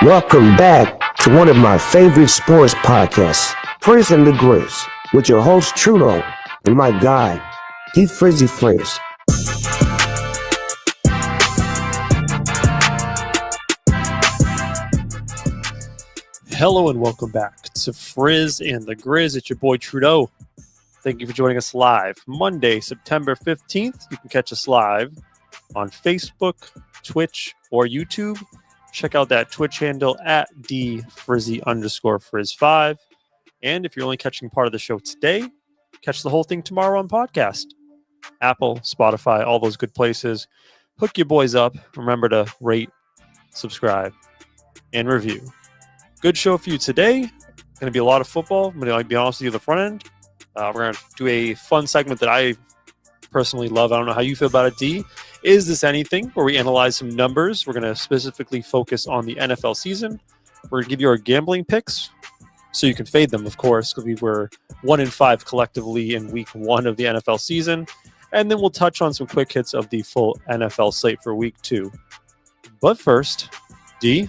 Welcome back to one of my favorite sports podcasts, Frizz and the Grizz, with your host Trudeau and my guy, Keith Frizzy Frizz. Hello and welcome back to Frizz and the Grizz. It's your boy Trudeau. Thank you for joining us live. Monday, September 15th. You can catch us live on Facebook, Twitch, or YouTube. Check out that Twitch handle at @DFrizzy_Frizz5. And if you're only catching part of the show today, catch the whole thing tomorrow on podcast. Apple, Spotify, all those good places. Hook your boys up. Remember to rate, subscribe, and review. Good show for you today. Going to be a lot of football. I'm going to be honest with you, the front end. We're going to do a fun segment that I personally love. I don't know how you feel about it, D. Is This Anything? Where we analyze some numbers. We're going to specifically focus on the NFL season. We're going to give you our gambling picks, so you can fade them, of course, because we were 1-5 collectively in week 1 of the NFL season. And then we'll touch on some quick hits of the full NFL slate for week 2. But first, D,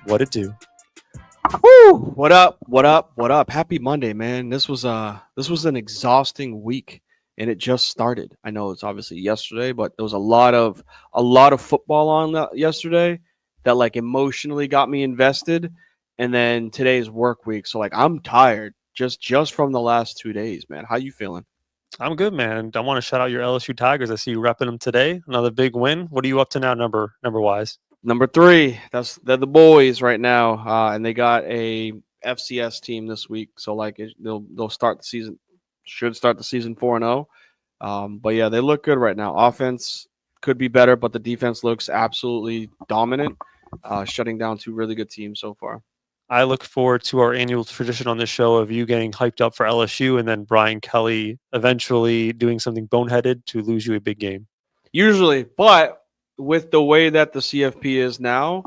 what it do? Woo! What up? What up? What up? Happy Monday, man. This was an exhausting week, and it just started. I know it's obviously yesterday, but there was a lot of football on yesterday that like emotionally got me invested. And then today's work week, so like I'm tired just from the last 2 days, man. How you feeling? I'm good, man. I want to shout out your LSU Tigers. I see you repping them today. Another big win. What are you up to now, number wise? Number 3. They're the boys right now, and they got a FCS team this week. So like they'll start the season. Should start the season 4-0. But yeah, they look good right now. Offense could be better, but the defense looks absolutely dominant, shutting down 2 really good teams so far. I look forward to our annual tradition on this show of you getting hyped up for LSU and then Brian Kelly eventually doing something boneheaded to lose you a big game. Usually, but with the way that the CFP is now,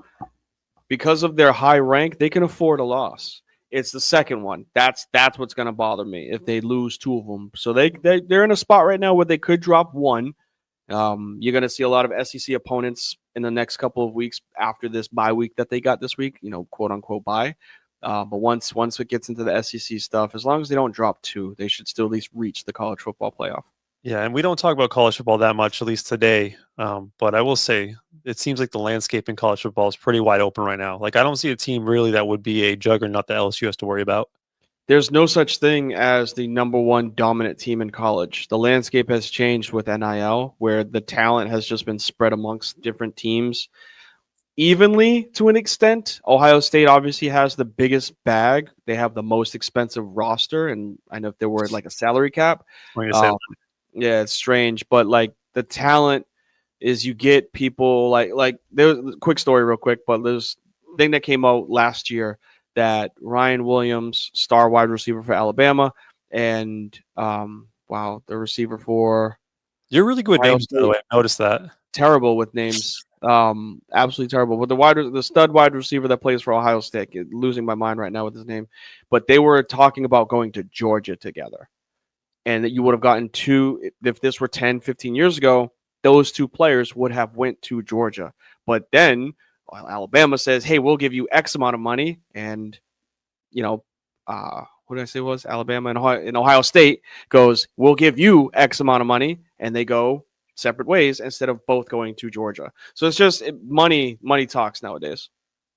because of their high rank, they can afford a loss. It's the second one. That's what's going to bother me if they lose 2 of them. So they're in a spot right now where they could drop 1. You're going to see a lot of SEC opponents in the next couple of weeks after this bye week that they got this week, quote unquote bye. But once it gets into the SEC stuff, as long as they don't drop 2, they should still at least reach the college football playoff. Yeah, and we don't talk about college football that much, at least today. But I will say it seems like the landscape in college football is pretty wide open right now. Like I don't see a team really that would be a juggernaut that LSU has to worry about. There's no such thing as the number 1 dominant team in college. The landscape has changed with NIL, where the talent has just been spread amongst different teams evenly to an extent. Ohio State obviously has the biggest bag. They have the most expensive roster, and I know if there were like a salary cap. Yeah, it's strange, but like the talent is you get people like there's a quick story real quick, but there's a thing that came out last year that Ryan Williams, star wide receiver for Alabama, and the receiver for you're really good with names, by the way. I noticed that. Terrible with names. Absolutely terrible. But the stud wide receiver that plays for Ohio State, losing my mind right now with his name. But they were talking about going to Georgia together. And that you would have gotten 2, if this were 10, 15 years ago, those 2 players would have went to Georgia. But then Alabama says, hey, we'll give you X amount of money. And, what did I say was Alabama and Ohio State goes, we'll give you X amount of money. And they go separate ways instead of both going to Georgia. So it's just money talks nowadays.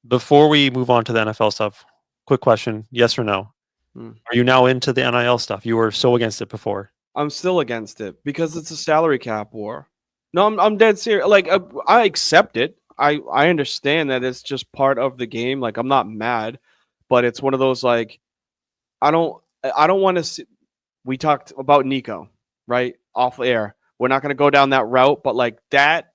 Before we move on to the NFL stuff, quick question, yes or no? Are you now into the NIL stuff? You were so against it before. I'm still against it because it's a salary cap war. No, I'm dead serious. Like I accept it. I understand that it's just part of the game. Like I'm not mad, but it's one of those like I don't want to see. We talked about Nico, right? Off air. We're not going to go down that route, but like that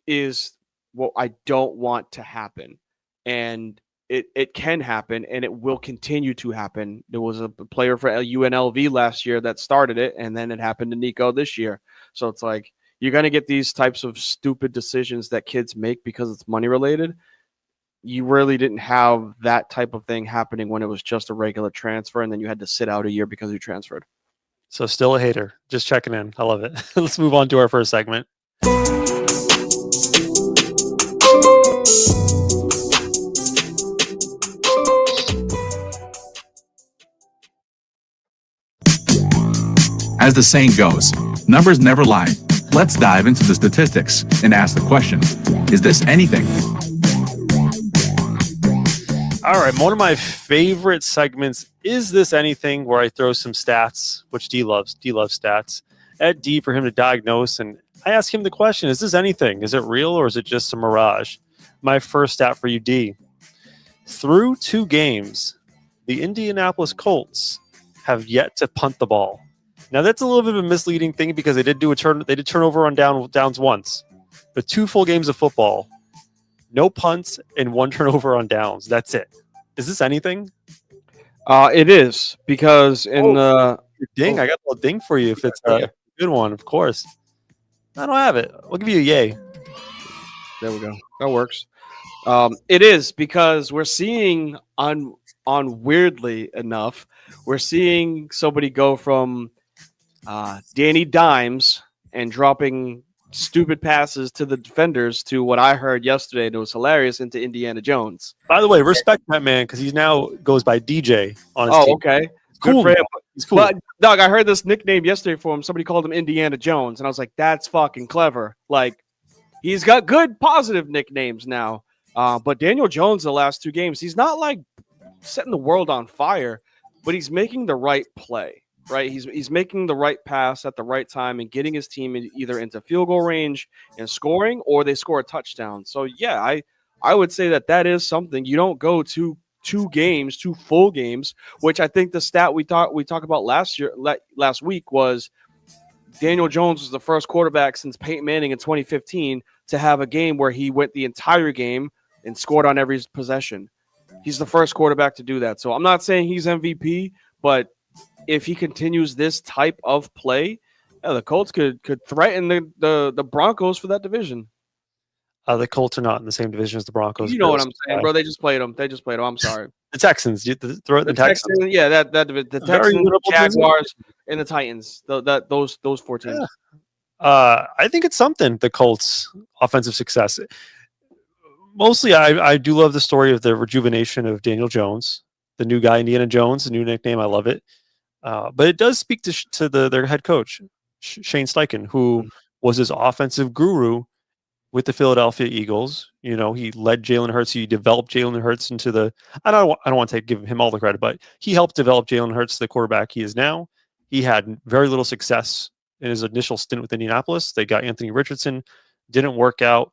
is what I don't want to happen. And it can happen, and it will continue to happen. There was a player for UNLV last year that started it, and then it happened to Nico this year. So it's like you're going to get these types of stupid decisions that kids make because it's money related. You really didn't have that type of thing happening when it was just a regular transfer, and then you had to sit out a year because you transferred. So still a hater. Just checking in. I love it. Let's move on to our first segment. As the saying goes, numbers never lie. Let's dive into the statistics and ask the question, is this anything? All right, one of my favorite segments, Is This Anything, where I throw some stats, which D loves. D loves stats, at D for him to diagnose, and I ask him the question, is this anything? Is it real or is it just a mirage? My first stat for you, D. Through 2 games, the Indianapolis Colts have yet to punt the ball. Now that's a little bit of a misleading thing because they did turn over on downs once, but 2 full games of football, no punts and 1 turnover on downs. That's it. Is this anything? It is because in the Ding! I got a little ding for you if it's a good one, of course. I don't have it. I'll give you a yay. there we go. That works. It is because we're seeing on weirdly enough, we're seeing somebody go from Danny Dimes and dropping stupid passes to the defenders to what I heard yesterday, and it was hilarious, into Indiana Jones. By the way, respect that man because he's now goes by DJ on his team. Okay. Cool. Good for him. He's cool. But Doug, I heard this nickname yesterday for him. Somebody called him Indiana Jones, and I was like, "That's fucking clever." Like, he's got good, positive nicknames now. But Daniel Jones, the last 2 games, he's not like setting the world on fire, but he's making the right play. Right, he's making the right pass at the right time and getting his team either into field goal range and scoring, or they score a touchdown. So yeah, I would say that is something. You don't go to 2 full games, which I think the stat we talked about last week was Daniel Jones was the first quarterback since Peyton Manning in 2015 to have a game where he went the entire game and scored on every possession. He's the first quarterback to do that. So I'm not saying he's MVP, but if he continues this type of play, the Colts could threaten the Broncos for that division. The Colts are not in the same division as the Broncos. You know what I'm saying, bro? They just played them. I'm sorry. The Texans. Throw it the Texans. Yeah, the Texans, Jaguars, and the Titans. Those 4 teams. Yeah. I think it's something. The Colts' offensive success. Mostly, I do love the story of the rejuvenation of Daniel Jones, the new guy, Indiana Jones, the new nickname. I love it. But it does speak to their head coach, Shane Steichen, who was his offensive guru with the Philadelphia Eagles. You know, he led Jalen Hurts. He developed Jalen Hurts into the. I don't want to give him all the credit, but he helped develop Jalen Hurts to the quarterback he is now. He had very little success in his initial stint with Indianapolis. They got Anthony Richardson, didn't work out.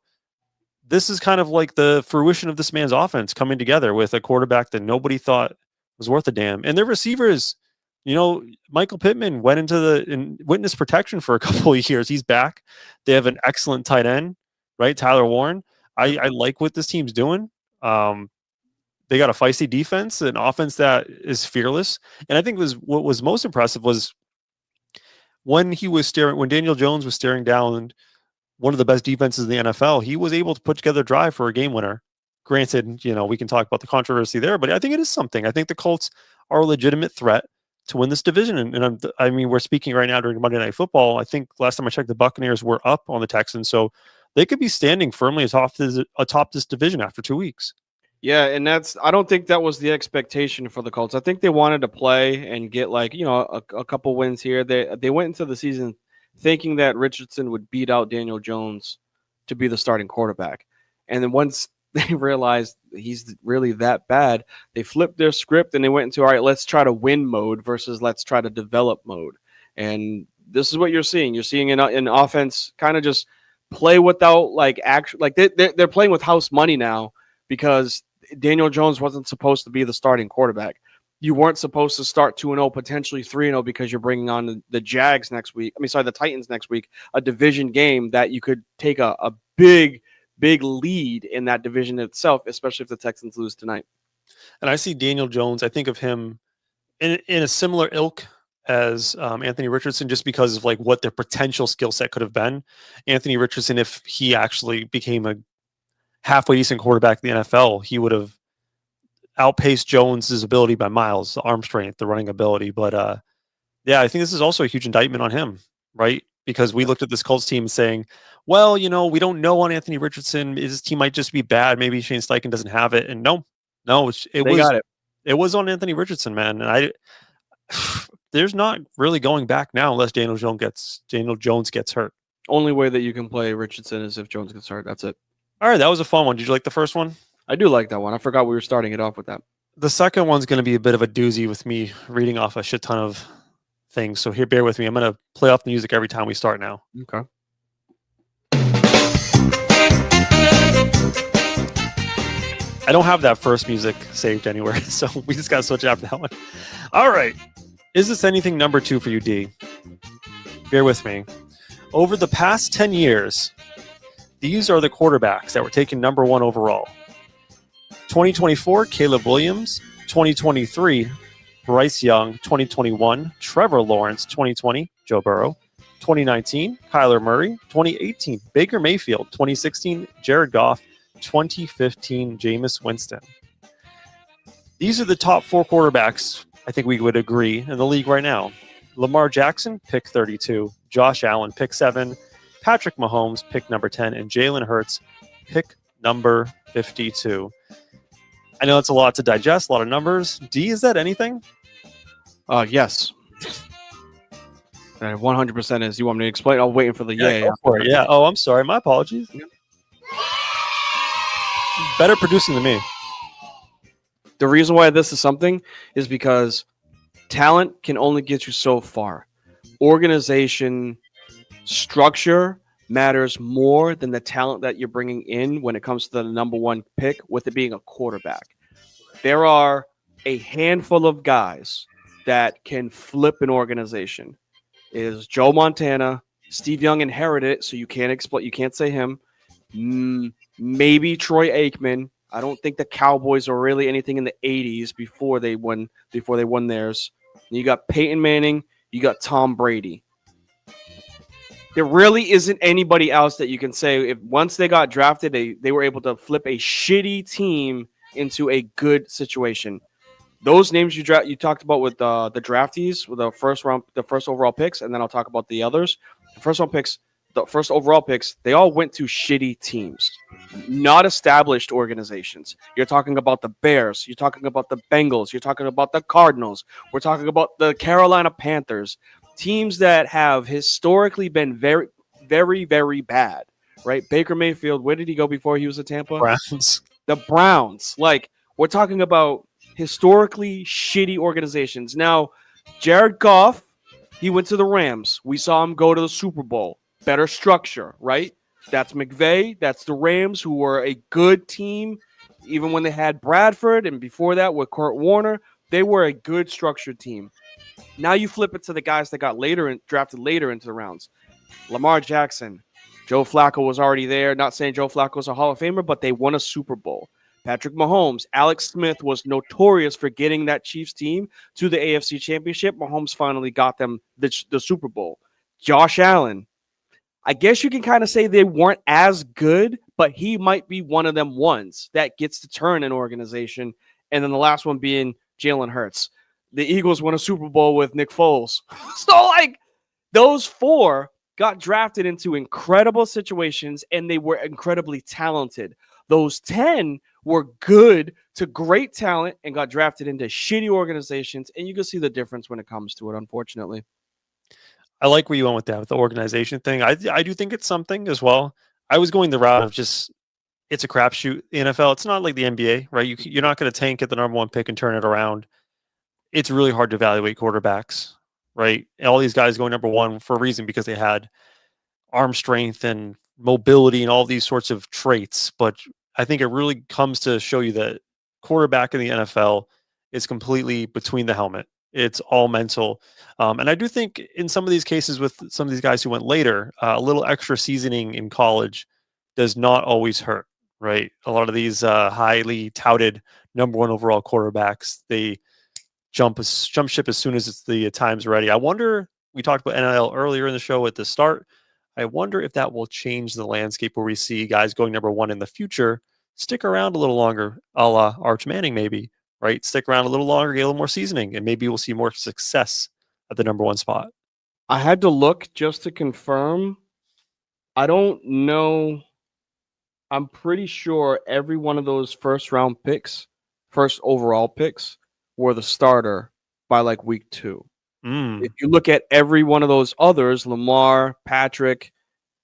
This is kind of like the fruition of this man's offense coming together with a quarterback that nobody thought was worth a damn, and their receivers. You know, Michael Pittman went into witness protection for a couple of years. He's back. They have an excellent tight end, right? Tyler Warren. I like what this team's doing. They got a feisty defense, an offense that is fearless. And I think what was most impressive was when Daniel Jones was staring down one of the best defenses in the NFL, he was able to put together a drive for a game winner. Granted, you know, we can talk about the controversy there, but I think it is something. I think the Colts are a legitimate threat to win this division. And I mean, we're speaking right now during Monday Night Football. I think last time I checked, the Buccaneers were up on the Texans. So they could be standing firmly atop this division after 2 weeks. Yeah, and I don't think that was the expectation for the Colts. I think they wanted to play and get a couple wins here. They went into the season thinking that Richardson would beat out Daniel Jones to be the starting quarterback. And then once they realized he's really that bad, they flipped their script and they went into, all right, let's try to win mode versus let's try to develop mode. And this is what you're seeing. You're seeing an offense kind of just play without they're playing with house money now because Daniel Jones wasn't supposed to be the starting quarterback. You weren't supposed to start 2-0, potentially 3-0 because you're bringing on the Jags next week. The Titans next week, a division game that you could take a big lead in that division itself, especially if the Texans lose tonight. And I see Daniel Jones. I think of him in a similar ilk as Anthony Richardson, just because of like what their potential skill set could have been. Anthony Richardson, if he actually became a halfway decent quarterback in the NFL, he would have outpaced Jones's ability by miles, the arm strength, the running ability. But I think this is also a huge indictment on him, right? Because we looked at this Colts team saying, well, you know, we don't know on Anthony Richardson. His team might just be bad. Maybe Shane Steichen doesn't have it. And no, it was on Anthony Richardson, man. And there's not really going back now unless Daniel Jones gets hurt. Only way that you can play Richardson is if Jones gets hurt. That's it. All right, that was a fun one. Did you like the first one? I do like that one. I forgot we were starting it off with that. The second one's going to be a bit of a doozy with me reading off a shit ton of things. So here, bear with me. I'm going to play off the music every time we start now. Okay. I don't have that first music saved anywhere, so we just got to switch it after that one. All right. Is this anything number 2 for you, D? Bear with me. Over the past 10 years, these are the quarterbacks that were taken number 1 overall. 2024, Caleb Williams. 2023, Bryce Young. 2021, Trevor Lawrence. 2020, Joe Burrow. 2019, Kyler Murray. 2018, Baker Mayfield. 2016, Jared Goff. 2015, Jameis Winston. These are the top 4 quarterbacks, I think we would agree, in the league right now. Lamar Jackson, pick 32. Josh Allen, pick 7. Patrick Mahomes, pick number 10. And Jalen Hurts, pick number 52. I know it's a lot to digest, a lot of numbers. D, is that anything? Yes. That 100% is. You want me to explain? I'm waiting for the Go for it. Yeah. Oh, I'm sorry. My apologies. Yeah. Better producing than me. The reason why this is something is because talent can only get you so far. Organization, structure matters more than the talent that you're bringing in when it comes to the number 1 pick, with it being a quarterback. There are a handful of guys that can flip an organization. It is Joe Montana. Steve Young inherited it, so you can't say him. Maybe Troy Aikman. I don't think the Cowboys are really anything in the 80s before they won theirs. And you got Peyton Manning, you got Tom Brady. There really isn't anybody else that you can say if once they got drafted, they were able to flip a shitty team into a good situation. Those names you talked about with the draftees, with the first overall picks, and then I'll talk about the others. The first overall picks, they all went to shitty teams, not established organizations. You're talking about the Bears. You're talking about the Bengals. You're talking about the Cardinals. We're talking about the Carolina Panthers. Teams that have historically been very, very, very bad, right? Baker Mayfield, where did he go before he was at Tampa? Browns. The Browns. Like, we're talking about historically shitty organizations. Now, Jared Goff, he went to the Rams. We saw him go to the Super Bowl. Better structure, right? That's McVay. That's the Rams, who were a good team. Even when they had Bradford, and before that with Kurt Warner, they were a good structured team. Now you flip it to the guys that got drafted later into the rounds. Lamar Jackson, Joe Flacco was already there. Not saying Joe Flacco's a Hall of Famer, but they won a Super Bowl. Patrick Mahomes, Alex Smith was notorious for getting that Chiefs team to the AFC Championship. Mahomes finally got them the Super Bowl. Josh Allen, I guess you can kind of say they weren't as good, but he might be one of them ones that gets to turn an organization. And then the last one being Jalen Hurts. The Eagles won a Super Bowl with Nick Foles. So, like, those 4 got drafted into incredible situations, and they were incredibly talented. Those 10 were good to great talent and got drafted into shitty organizations, and you can see the difference when it comes to it, unfortunately. I like where you went with that, with the organization thing. I do think it's something as well. I was going the route of just, it's a crapshoot. The NFL, it's not like the NBA, right? You're not going to tank at the number 1 pick and turn it around. It's really hard to evaluate quarterbacks, right? And all these guys going number 1 for a reason, because they had arm strength and mobility and all these sorts of traits. But I think it really comes to show you that quarterback in the NFL is completely between the helmet. It's all mental. And I do think in some of these cases with some of these guys who went later, a little extra seasoning in college does not always hurt, right? A lot of these highly touted number 1 overall quarterbacks, they jump ship as soon as the time's ready. I wonder, we talked about NIL earlier in the show at the start. I wonder if that will change the landscape where we see guys going number 1 in the future stick around a little longer, a la Arch Manning maybe, right? Stick around a little longer, get a little more seasoning, and maybe we'll see more success at the number 1 spot. I had to look just to confirm. I don't know. I'm pretty sure every one of those first overall picks, were the starter by like week 2. If you look at every one of those others, Lamar, Patrick,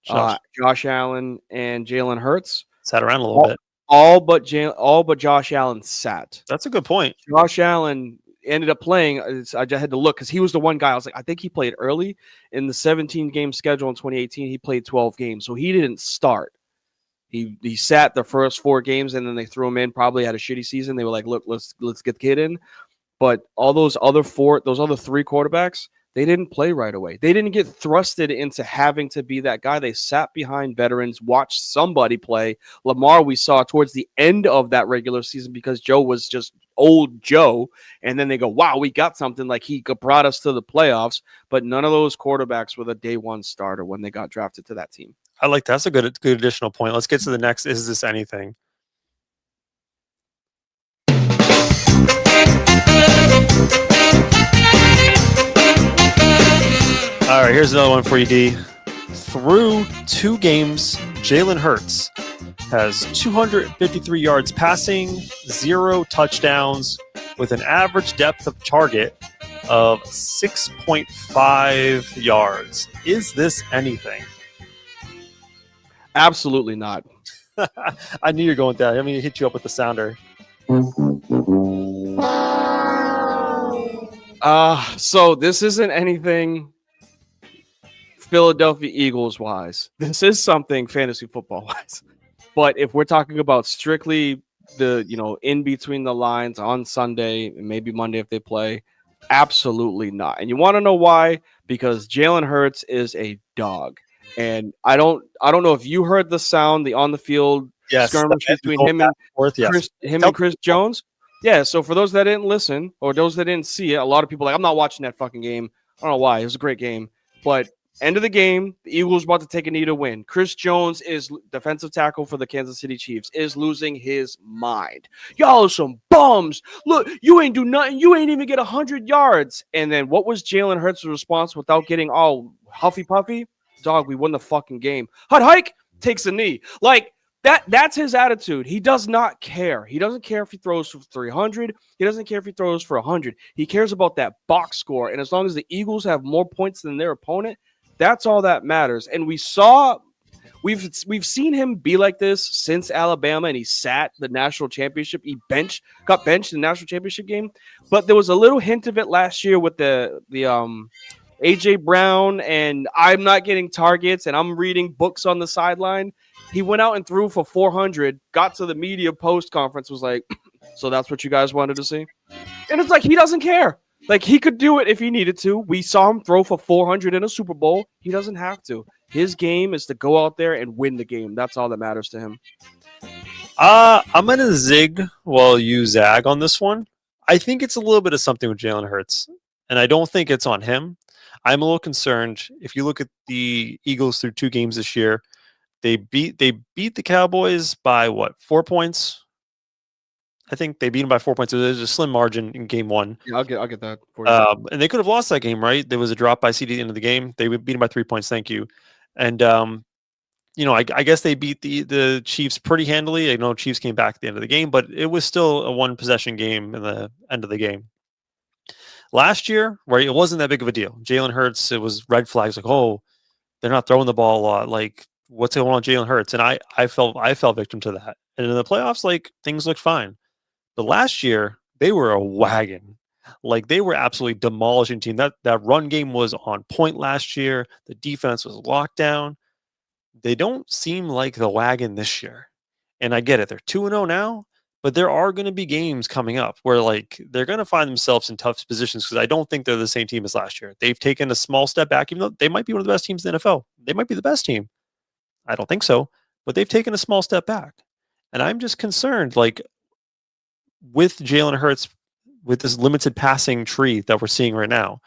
Josh Allen, and Jalen Hurts, sat around a little bit. All but Josh Allen sat. That's a good point. Josh Allen ended up playing. I just had to look because he was the one guy. I was like, I think he played early in the 17-game schedule in 2018. He played 12 games, so he didn't start. He sat the first 4 games, and then they threw him in. Probably had a shitty season. They were like, look, let's get the kid in. But all those other three quarterbacks, they didn't play right away. They didn't get thrusted into having to be that guy. They sat behind veterans, watched somebody play. Lamar, we saw towards the end of that regular season because Joe was just old Joe. And then they go, wow, we got something, like he brought us to the playoffs. But none of those quarterbacks were the day one starter when they got drafted to that team. I like that's a good additional point. Let's get to the next. Is this anything? All right, here's another one for you, D. Through 2 games, Jalen Hurts has 253 yards passing, 0 touchdowns, with an average depth of target of 6.5 yards. Is this anything? Absolutely not. I knew you were going with that. Let me hit you up with the sounder. So this isn't anything Philadelphia Eagles wise. This is something fantasy football wise. But if we're talking about strictly the, in between the lines on Sunday and maybe Monday if they play, absolutely not. And you want to know why? Because Jalen Hurts is a dog. And I don't know if you heard the sound, the on the field skirmish between him and Chris Jones. Yeah, so for those that didn't listen or those that didn't see it, a lot of people are like, I'm not watching that fucking game. I don't know why. It was a great game. But end of the game, the Eagles about to take a knee to win. Chris Jones is defensive tackle for the Kansas City Chiefs, is losing his mind. Y'all are some bums. Look, you ain't do nothing. You ain't even get 100 yards. And then what was Jalen Hurts' response without getting all huffy puffy? Dog, we won the fucking game. Hike takes a knee. Like, that's his attitude. He does not care. He doesn't care if he throws for 300. He doesn't care if he throws for 100. He cares about that box score. And as long as the Eagles have more points than their opponent, that's all that matters. And we've seen him be like this since Alabama, and he sat the national championship. He got benched in the national championship game. But there was a little hint of it last year with the AJ Brown, and I'm not getting targets, and I'm reading books on the sideline. He went out and threw for 400, got to the media post conference, was like, so that's what you guys wanted to see? And it's like, he doesn't care. Like, he could do it if he needed to. We saw him throw for 400 in a Super Bowl. He doesn't have to. His game is to go out there and win the game. That's all that matters to him. I'm going to zig while you zag on this one. I think it's a little bit of something with Jalen Hurts, and I don't think it's on him. I'm a little concerned. If you look at the Eagles through 2 games this year, they beat the Cowboys by 4 points? I think they beat them by 4 points. It was a slim margin in game 1. Yeah, I'll get that for you. And they could have lost that game, right? There was a drop by CD at the end of the game. They beat them by 3 points. Thank you. And I guess they beat the Chiefs pretty handily. I know Chiefs came back at the end of the game, but it was still a 1-possession game in the end of the game. Last year, right, it wasn't that big of a deal. Jalen Hurts, it was red flags like, oh, they're not throwing the ball a lot. Like, what's going on with Jalen Hurts? And I fell victim to that. And in the playoffs, like, things looked fine. But last year, they were a wagon. Like, they were absolutely demolishing team. That run game was on point last year. The defense was locked down. They don't seem like the wagon this year. And I get it. They're 2-0 now. But there are going to be games coming up where, like, they're going to find themselves in tough positions because I don't think they're the same team as last year. They've taken a small step back, even though they might be one of the best teams in the NFL. They might be the best team. I don't think so. But they've taken a small step back. And I'm just concerned, like, with Jalen Hurts, with this limited passing tree that we're seeing right now,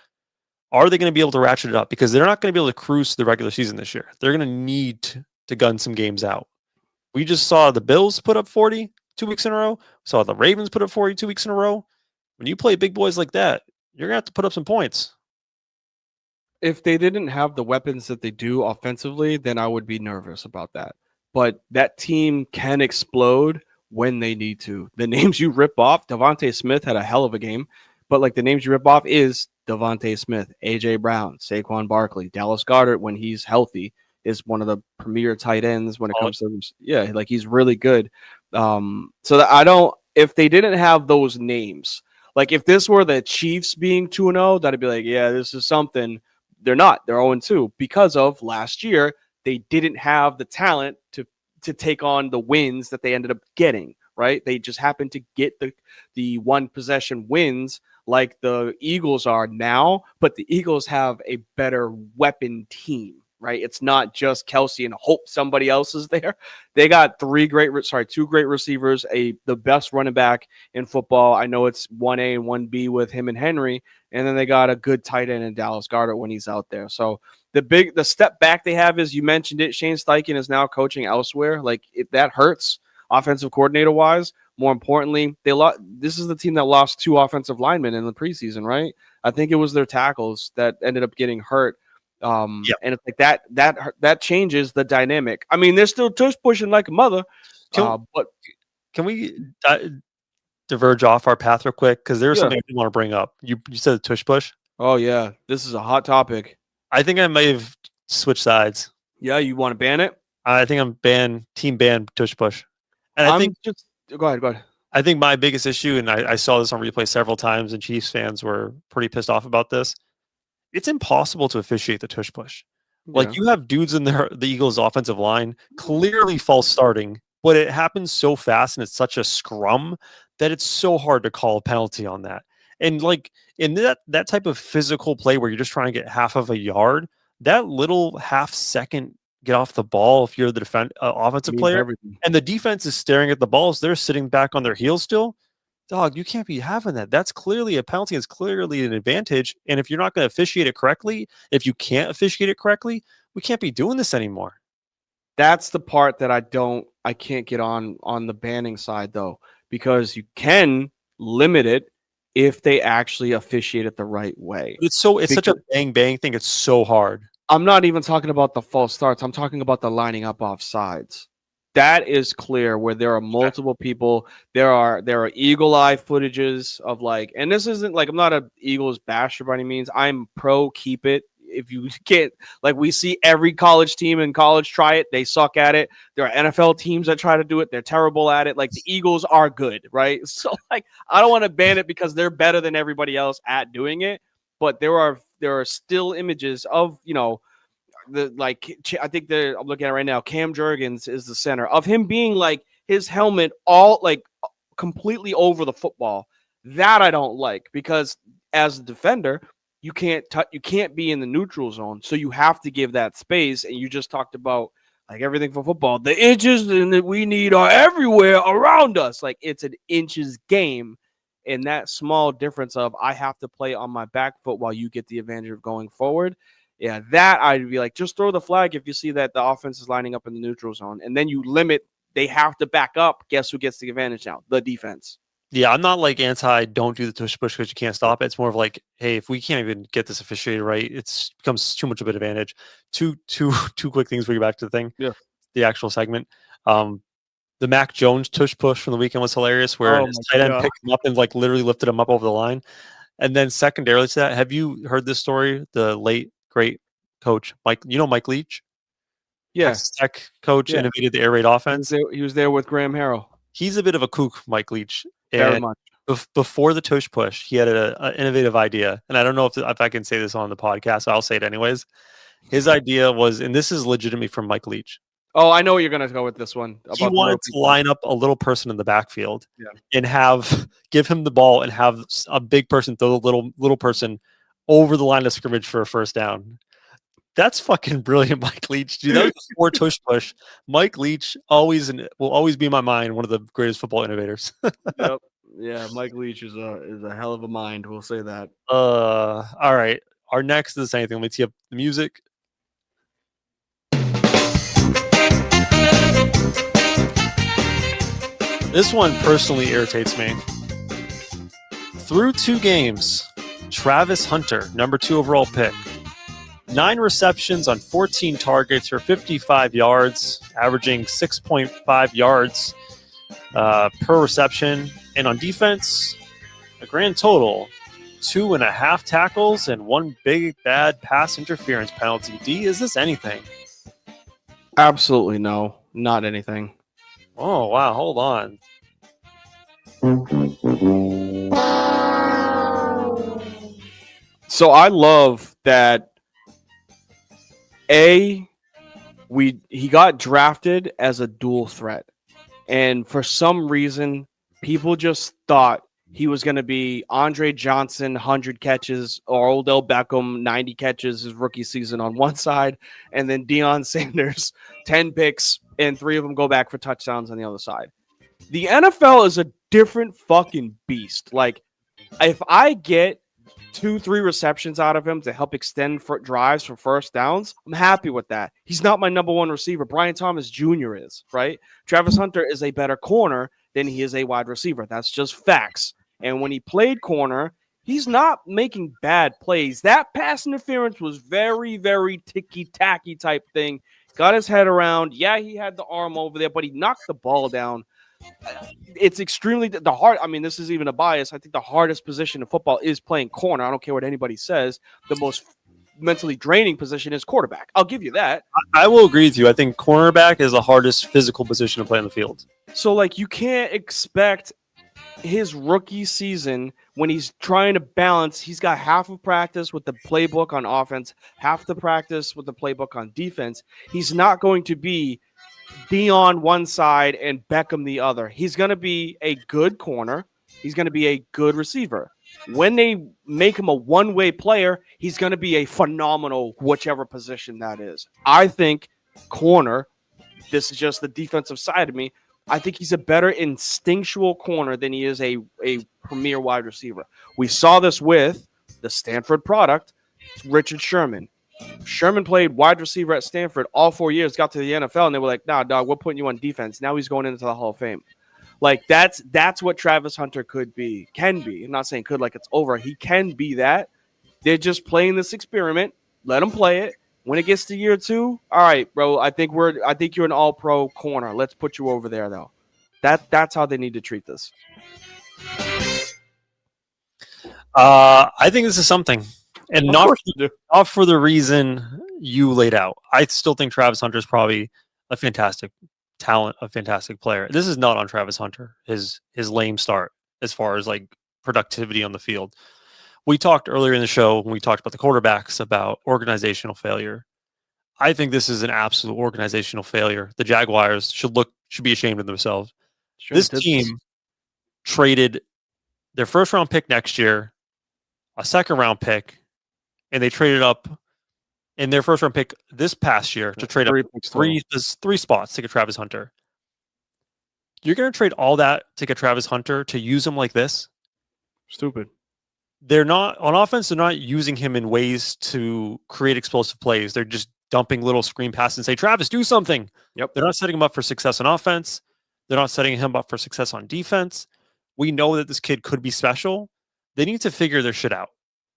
are they going to be able to ratchet it up? Because they're not going to be able to cruise the regular season this year. They're going to need to gun some games out. We just saw the Bills put up 40 2 weeks in a row. Saw the Ravens put up 40 2 weeks in a row. When you play big boys like that, you're going to have to put up some points. If they didn't have the weapons that they do offensively, then I would be nervous about that. But that team can explode when they need to. The names you rip off, Devontae Smith had a hell of a game, but like the names you rip off is Devontae Smith, AJ Brown, Saquon Barkley, Dallas Goedert when he's healthy is one of the premier tight ends when it comes to like he's really good. So that if they didn't have those names, like if this were the Chiefs being 2-0, that'd be like, yeah, this is something. They're not. They're 0-2 because of last year. They didn't have the talent to take on the wins that they ended up getting, right? They just happened to get the 1 possession wins like the Eagles are now, but the Eagles have a better weapon team, right? It's not just Kelsey and hope somebody else is there. They got two great receivers, the best running back in football. I know it's 1A and 1B with him and Henry, and then they got a good tight end in Dallas Goedert when he's out there. So the step back they have is, you mentioned it, Shane Steichen is now coaching elsewhere. Like that hurts offensive coordinator wise. More importantly, this is the team that lost 2 offensive linemen in the preseason, right? I think it was their tackles that ended up getting hurt. And it's like that changes the dynamic. I mean, they're still tush pushing like a mother, but can we diverge off our path real quick? Because there's something I want to bring up. You said the tush push. Oh yeah, this is a hot topic. I think I may have switched sides. Yeah, you want to ban it? I think I'm team ban tush push. And I think just go ahead. I think my biggest issue, and I saw this on replay several times, and Chiefs fans were pretty pissed off about this. It's impossible to officiate the tush push. Like, you have dudes in the Eagles' offensive line clearly false starting, but it happens so fast and it's such a scrum that it's so hard to call a penalty on that. And like in that type of physical play where you're just trying to get half of a yard, that little half second get off the ball, if you're the offensive player, and the defense is staring at the balls, they're sitting back on their heels still. Dog, you can't be having that. That's clearly a penalty. It's clearly an advantage. And if you're not going to officiate it correctly, if you can't officiate it correctly, we can't be doing this anymore. That's the part that I can't get on the banning side, though, because you can limit it if they actually officiate it the right way. It's such a bang thing. It's so hard. I'm not even talking about the false starts. I'm talking about the lining up off sides. That is clear where there are multiple people. There are eagle eye footages of like, and this isn't like, I'm not a Eagles basher by any means. I'm pro keep it. If you can't, like, we see every college team in college try it. They suck at it. There are NFL teams that try to do it. They're terrible at it. Like, the Eagles are good, right? So like, I don't want to ban it because they're better than everybody else at doing it. But there are still images of, I think I'm looking at it right now. Cam Jurgens is the center of him being like his helmet all like completely over the football. That I don't like, because as a defender, you can't be in the neutral zone. So you have to give that space. And you just talked about like everything for football. The inches that we need are everywhere around us. Like, it's an inches game. And that small difference of I have to play on my back foot while you get the advantage of going forward. Yeah, that I'd be like, just throw the flag if you see that the offense is lining up in the neutral zone. And then you limit, they have to back up. Guess who gets the advantage now? The defense. Yeah, I'm not like don't do the tush push because you can't stop it. It's more of like, hey, if we can't even get this officiated right, it becomes too much of an advantage. Two quick things before we get back to the thing. Yeah. The actual segment. The Mac Jones tush push from the weekend was hilarious, where his tight end picked him up and like literally lifted him up over the line. And then secondarily to that, have you heard this story? The late great coach Mike Leach, Yes, Tech coach, innovated the air raid offense. He was there with Graham Harrell. He's a bit of a kook, Mike Leach. Very much. Before the tush push, he had an innovative idea, and I don't know if I can say this on the podcast, so I'll say it anyways. His idea was, and this is legitimately from Mike Leach. Oh, I know you're going to go with this one. He wanted to line up a little person in the backfield and give him the ball and have a big person throw the little person over the line of scrimmage for a first down. That's fucking brilliant, Mike Leach. Dude, that was before tush push. Mike Leach will always be in my mind one of the greatest football innovators. Yep. Yeah, Mike Leach is a hell of a mind. We'll say that. All right. Our next is anything. Let me tee up the music. This one personally irritates me. Through 2 games, Travis Hunter, number 2 overall pick, 9 receptions on 14 targets for 55 yards, averaging 6.5 yards per reception. And on defense, a grand total, 2.5 tackles and 1 big bad pass interference penalty. D, is this anything? Absolutely no, not anything. Oh, wow. Hold on. So I love that he got drafted as a dual threat. And for some reason, people just thought he was going to be Andre Johnson, 100 catches, or Odell Beckham, 90 catches his rookie season on one side, and then Deion Sanders, 10 picks, and 3 of them go back for touchdowns on the other side. The NFL is a different fucking beast. Like, if I get 2-3 receptions out of him to help extend for drives for first downs, I'm happy with that. He's not my number one receiver. Brian Thomas Jr. is, right? Travis Hunter is a better corner than he is a wide receiver. That's just facts. And when he played corner, he's not making bad plays. That pass interference was very, very ticky-tacky type thing. Got his head around. Yeah, he had the arm over there, but he knocked the ball down. It's extremely the hard. I mean, this is even a bias. I think the hardest position in football is playing corner. I don't care what anybody says. The most mentally draining position is quarterback. I'll give you that. I will agree with you. I think cornerback is the hardest physical position to play on the field. So, like, you can't expect his rookie season when he's trying to balance. He's got half of practice with the playbook on offense, half the practice with the playbook on defense. He's not going to be Deion one side and Beckham the other. He's going to be a good corner. He's going to be a good receiver. When they make him a one-way player, he's going to be a phenomenal whichever position that is. I think corner, this is just the defensive side of me, I think he's a better instinctual corner than he is a premier wide receiver. We saw this with the Stanford product, Richard Sherman. Sherman played wide receiver at Stanford all 4 years, got to the NFL, and they were like, nah, dog, we're putting you on defense. Now he's going into the Hall of Fame. Like, that's what Travis Hunter can be. I'm not saying could like it's over. He can be that. They're just playing this experiment. Let him play it. When it gets to year 2, all right, bro, I think you're an all-pro corner. Let's put you over there, though. That's how they need to treat this. I think this is something. And not for the reason you laid out. I still think Travis Hunter is probably a fantastic talent, a fantastic player. This is not on Travis Hunter, his lame start as far as like productivity on the field. We talked earlier in the show when we talked about the quarterbacks about organizational failure. I think this is an absolute organizational failure. The Jaguars should be ashamed of themselves. Sure, this team traded their first round pick next year, a second round pick, and they traded up in their first round pick this past year to trade up three spots to get Travis Hunter. You're going to trade all that to get Travis Hunter to use him like this? Stupid. They're not on offense. They're not using him in ways to create explosive plays. They're just dumping little screen passes and say, Travis, do something. Yep. They're not setting him up for success on offense. They're not setting him up for success on defense. We know that this kid could be special. They need to figure their shit out.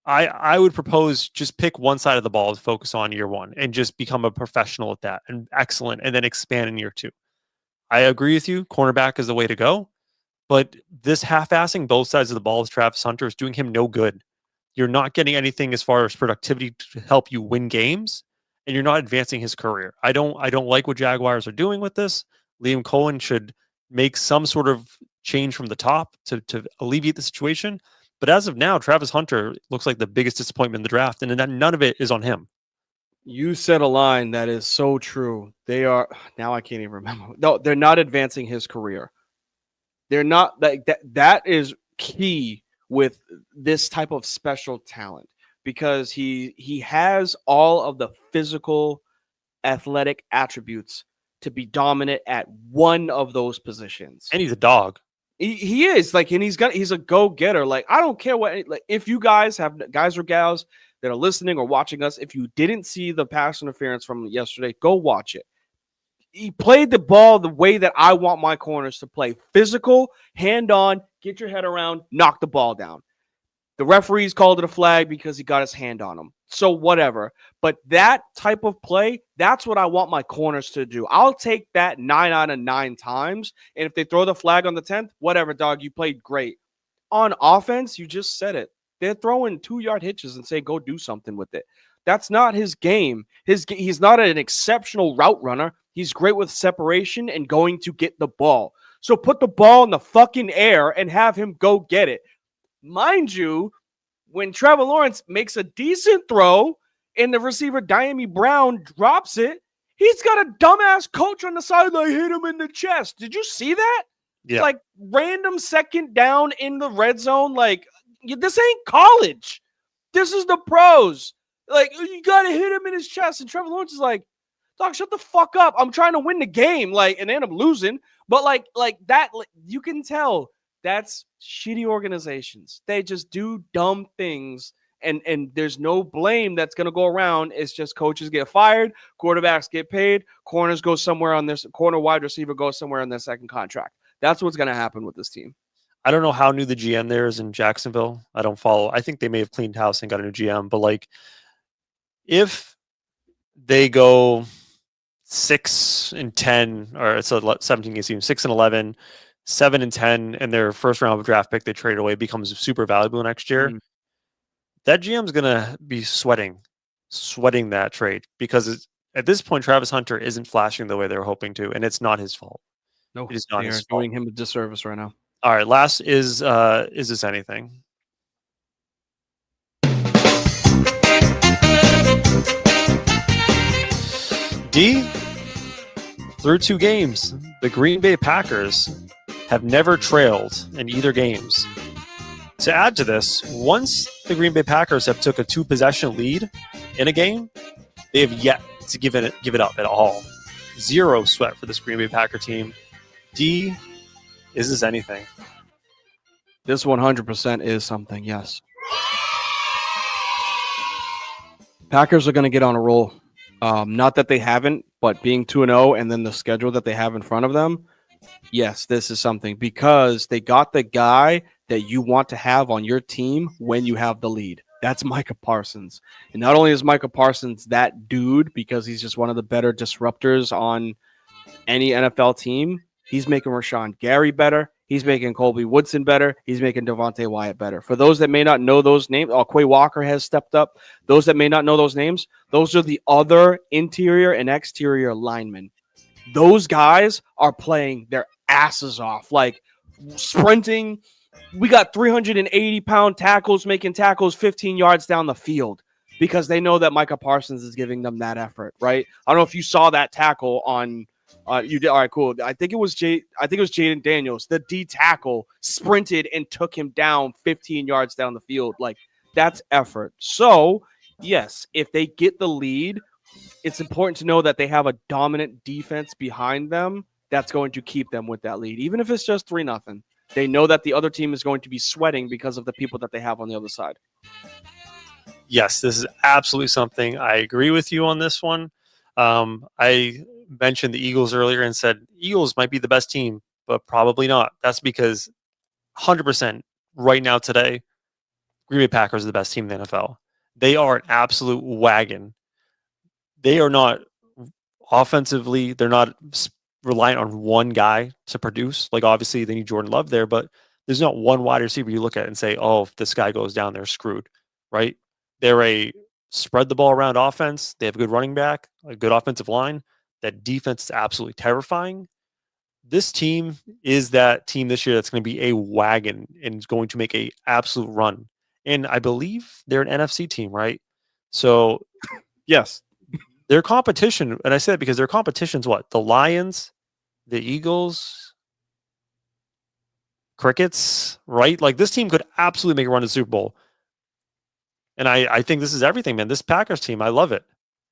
I would propose just pick one side of the ball to focus on year 1 and just become a professional at that and excellent, and then expand in year 2. I agree with you. Cornerback is the way to go. But this half-assing both sides of the ball with Travis Hunter is doing him no good. You're not getting anything as far as productivity to help you win games, and you're not advancing his career. I don't like what Jaguars are doing with this. Liam Cohen should make some sort of change from the top to alleviate the situation. But as of now, Travis Hunter looks like the biggest disappointment in the draft, and none of it is on him. You said a line that is so true. They are now I can't even remember. No, they're not advancing his career. They're not like that. That is key with this type of special talent because he has all of the physical, athletic attributes to be dominant at one of those positions. And he's a dog. He is like, and he's a go-getter. Like, I don't care what, like, if you guys or gals that are listening or watching us, if you didn't see the pass interference from yesterday, go watch it. He played the ball the way that I want my corners to play. Physical, hand on, get your head around, knock the ball down. The referees called it a flag because he got his hand on him. So whatever. But that type of play, that's what I want my corners to do. I'll take that 9 out of 9 times. And if they throw the flag on the 10th, whatever, dog, you played great. On offense, you just said it. They're throwing 2-yard hitches and say, go do something with it. That's not his game. He's not an exceptional route runner. He's great with separation and going to get the ball. So put the ball in the fucking air and have him go get it. Mind you, when Trevor Lawrence makes a decent throw and the receiver Diami Brown drops it, he's got a dumbass coach on the sideline hit him in the chest. Did you see that? Yeah. Like random second down in the red zone. Like this ain't college. This is the pros. Like you got to hit him in his chest. And Trevor Lawrence is like, dog, shut the fuck up. I'm trying to win the game. Like, and they end up losing. But like that, you can tell that's shitty organizations. They just do dumb things. And there's no blame that's going to go around. It's just coaches get fired, quarterbacks get paid, corners go somewhere on this corner, wide receiver goes somewhere on their second contract. That's what's going to happen with this team. I don't know how new the GM there is in Jacksonville. I don't follow. I think they may have cleaned house and got a new GM. But like, if they go 6-10, or it's a 17 game season, 6-11, 7-10, and their first round of draft pick they traded away becomes super valuable next year. Mm-hmm. That GM's gonna be sweating that trade because at this point Travis Hunter isn't flashing the way they were hoping to, and it's not his fault. No, it is not they his are fault. doing him a disservice right now. All right, last is this anything? D, through 2 games, the Green Bay Packers have never trailed in either games. To add to this, once the Green Bay Packers have took a 2-possession lead in a game, they have yet to give it up at all. Zero sweat for this Green Bay Packer team. D, is this anything? This 100% is something, yes. Packers are going to get on a roll. Not that they haven't, but being 2-0 and then the schedule that they have in front of them, yes, this is something because they got the guy that you want to have on your team when you have the lead. That's Micah Parsons. And not only is Micah Parsons that dude because he's just one of the better disruptors on any NFL team, he's making Rashawn Gary better. He's making Colby Woodson better. He's making Devontae Wyatt better. For those that may not know those names, Quay Walker has stepped up. Those that may not know those names, those are the other interior and exterior linemen. Those guys are playing their asses off, like sprinting. We got 380-pound tackles making tackles 15 yards down the field because they know that Micah Parsons is giving them that effort, right? I don't know if you saw that tackle on you did. All right, cool. I think it was Jaden Daniels. The D tackle sprinted and took him down 15 yards down the field. Like that's effort. So yes, if they get the lead, it's important to know that they have a dominant defense behind them that's going to keep them with that lead, even if it's just 3-0. They know that the other team is going to be sweating because of the people that they have on the other side. Yes, this is absolutely something. I agree with you on this one. I mentioned the Eagles earlier and said Eagles might be the best team, but probably not. That's because 100% right now today, Green Bay Packers are the best team in the NFL. They are an absolute wagon. They are not offensively, they're not reliant on one guy to produce. Like obviously they need Jordan Love there, but there's not one wide receiver you look at and say, oh, if this guy goes down, they're screwed, right? They're a spread the ball around offense. They have a good running back, a good offensive line. That defense is absolutely terrifying. This team is that team this year that's going to be a wagon and is going to make a absolute run. And I believe they're an NFC team, right? So Yes, their competition, and I say that because their competition's what? The Lions, the Eagles, Crickets, right? Like this team could absolutely make a run to the Super Bowl. And I think this is everything, man. This Packers team, I love it.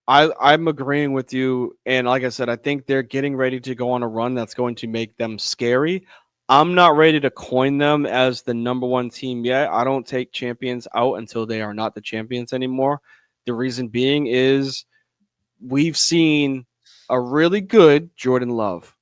I'm agreeing with you. And like I said, I think they're getting ready to go on a run that's going to make them scary. I'm not ready to coin them as the number one team yet. I don't take champions out until they are not the champions anymore. The reason being is we've seen a really good Jordan Love,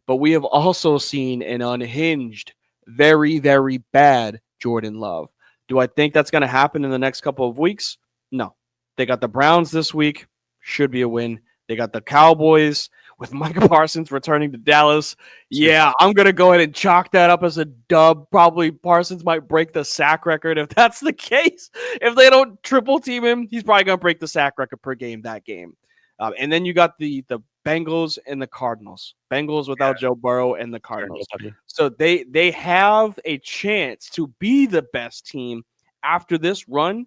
but we have also seen an unhinged, very, very bad Jordan Love. Do I think that's going to happen in the next couple of weeks? No. They got the Browns this week. Should be a win. They got the Cowboys with Micah Parsons returning to Dallas. Yeah, I'm going to go ahead and chalk that up as a dub. Probably Parsons might break the sack record if that's the case. If they don't triple team him, he's probably going to break the sack record per game that game. And then you got the Bengals and the Cardinals. Bengals without Joe Burrow and the Cardinals. So they have a chance to be the best team after this run.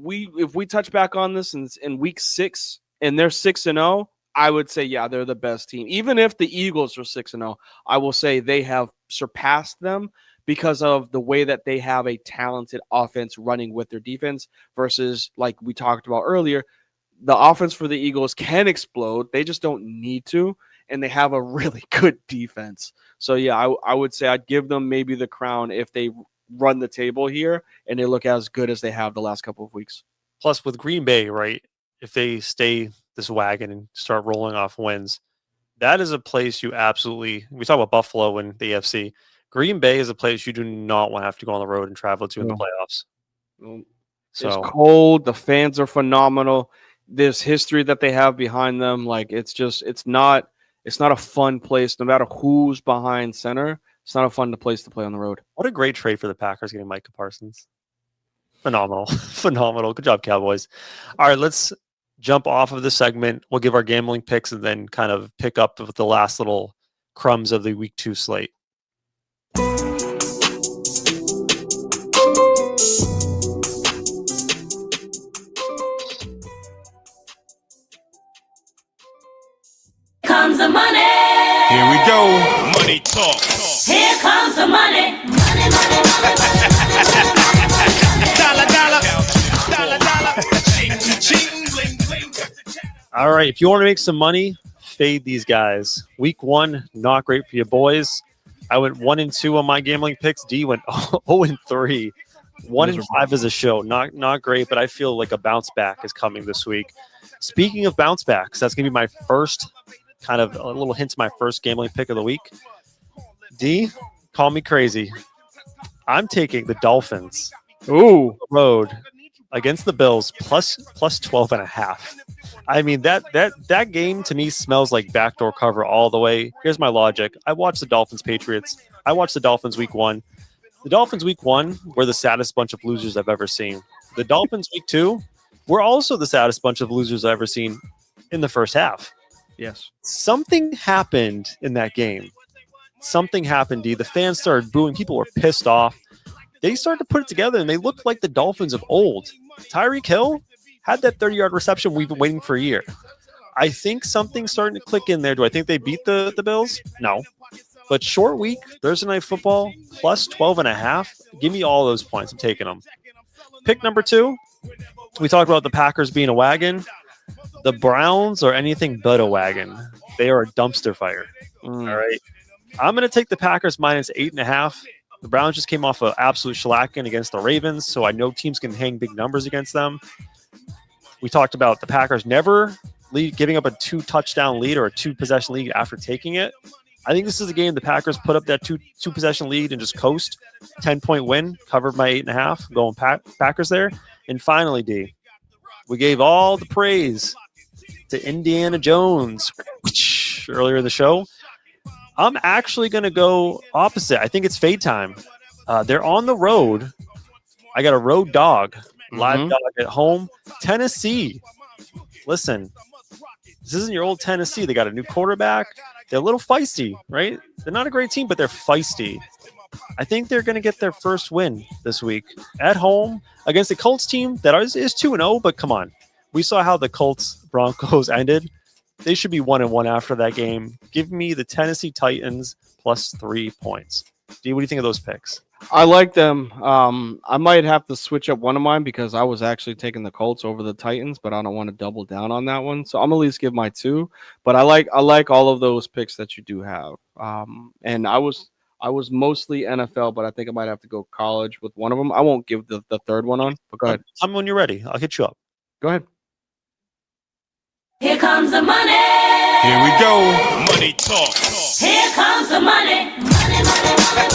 If we touch back on this in week 6 and they're 6-0, I would say, yeah, they're the best team. Even if the Eagles are 6-0, I will say they have surpassed them because of the way that they have a talented offense running with their defense versus, like we talked about earlier, the offense for the Eagles can explode. They just don't need to, and they have a really good defense. So, yeah, I would say I'd give them maybe the crown if they run the table here and they look as good as they have the last couple of weeks. Plus, with Green Bay, right, if they stay this wagon and start rolling off wins, that is a place you absolutely – we talk about Buffalo and the AFC. Green Bay is a place you do not want to have to go on the road and travel to in the playoffs. It's cold. The fans are phenomenal. This history that they have behind them, like it's not a fun place. No matter who's behind center, it's not a fun place to play on the road. What a great trade for the Packers getting Micah Parsons. Phenomenal. Phenomenal. Good job, Cowboys. All right, let's jump off of this segment. We'll give our gambling picks and then kind of pick up with the last little crumbs of the week 2 slate. Comes the money. Here we go. Money talk. Here comes the money. Money, money, money. Dollar, dollar. Dollar, dollar. Cheating, bling, bling. All right, if you want to make some money, fade these guys. Week 1, not great for you boys. I went 1-2 on my gambling picks. D went 0-3. 1-5 as a show. Not great, but I feel like a bounce back is coming this week. Speaking of bounce backs, that's going to be my first kind of a little hint to my first gambling pick of the week. D, call me crazy. I'm taking the Dolphins. Ooh, Road against the Bills plus 12.5. I mean, that game to me smells like backdoor cover all the way. Here's my logic. I watched the Dolphins Patriots. I watched the Dolphins week 1. The Dolphins week 1 were the saddest bunch of losers I've ever seen. The Dolphins week 2 were also the saddest bunch of losers I've ever seen in the first half. yes. Something happened in that game. Something happened, D. The fans started booing. People were pissed off. They started to put it together, and they looked like the Dolphins of old. Tyreek Hill had that 30-yard reception we've been waiting for a year. I think something's starting to click in there. Do I think they beat the Bills? No. But short week, Thursday Night Football, plus 12.5. Give me all those points. I'm taking them. Pick number 2. We talked about the Packers being a wagon. The Browns are anything but a wagon. They are a dumpster fire. All right. I'm going to take the Packers minus 8.5. The Browns just came off an absolute shellacking against the Ravens, so I know teams can hang big numbers against them. We talked about the Packers never giving up a 2-touchdown lead or a 2-possession lead after taking it. I think this is a game the Packers put up that two-possession lead and just coast. 10-point win, covered my 8.5. Going Packers there. And finally, D, we gave all the praise to Indiana Jones earlier in the show. I'm actually going to go opposite. I think it's fade time. They're on the road. I got a road dog, live dog at home. Tennessee. Listen, this isn't your old Tennessee. They got a new quarterback. They're a little feisty, right? They're not a great team, but they're feisty. I think they're going to get their first win this week at home against the Colts team that is 2-0, but come on. We saw how the Colts Broncos ended. They should be 1-1 after that game. Give me the Tennessee Titans plus 3 points. D, what do you think of those picks? I like them. I might have to switch up one of mine because I was actually taking the Colts over the Titans, but I don't want to double down on that one. So I'm gonna at least give my 2. But I like all of those picks that you do have. And I was mostly NFL, but I think I might have to go college with one of them. I won't give the third one on, but go ahead. Tell me when you're ready. I'll hit you up. Go ahead. Here comes the money. Here we go. Money talk. Here comes the money. Money, money, money.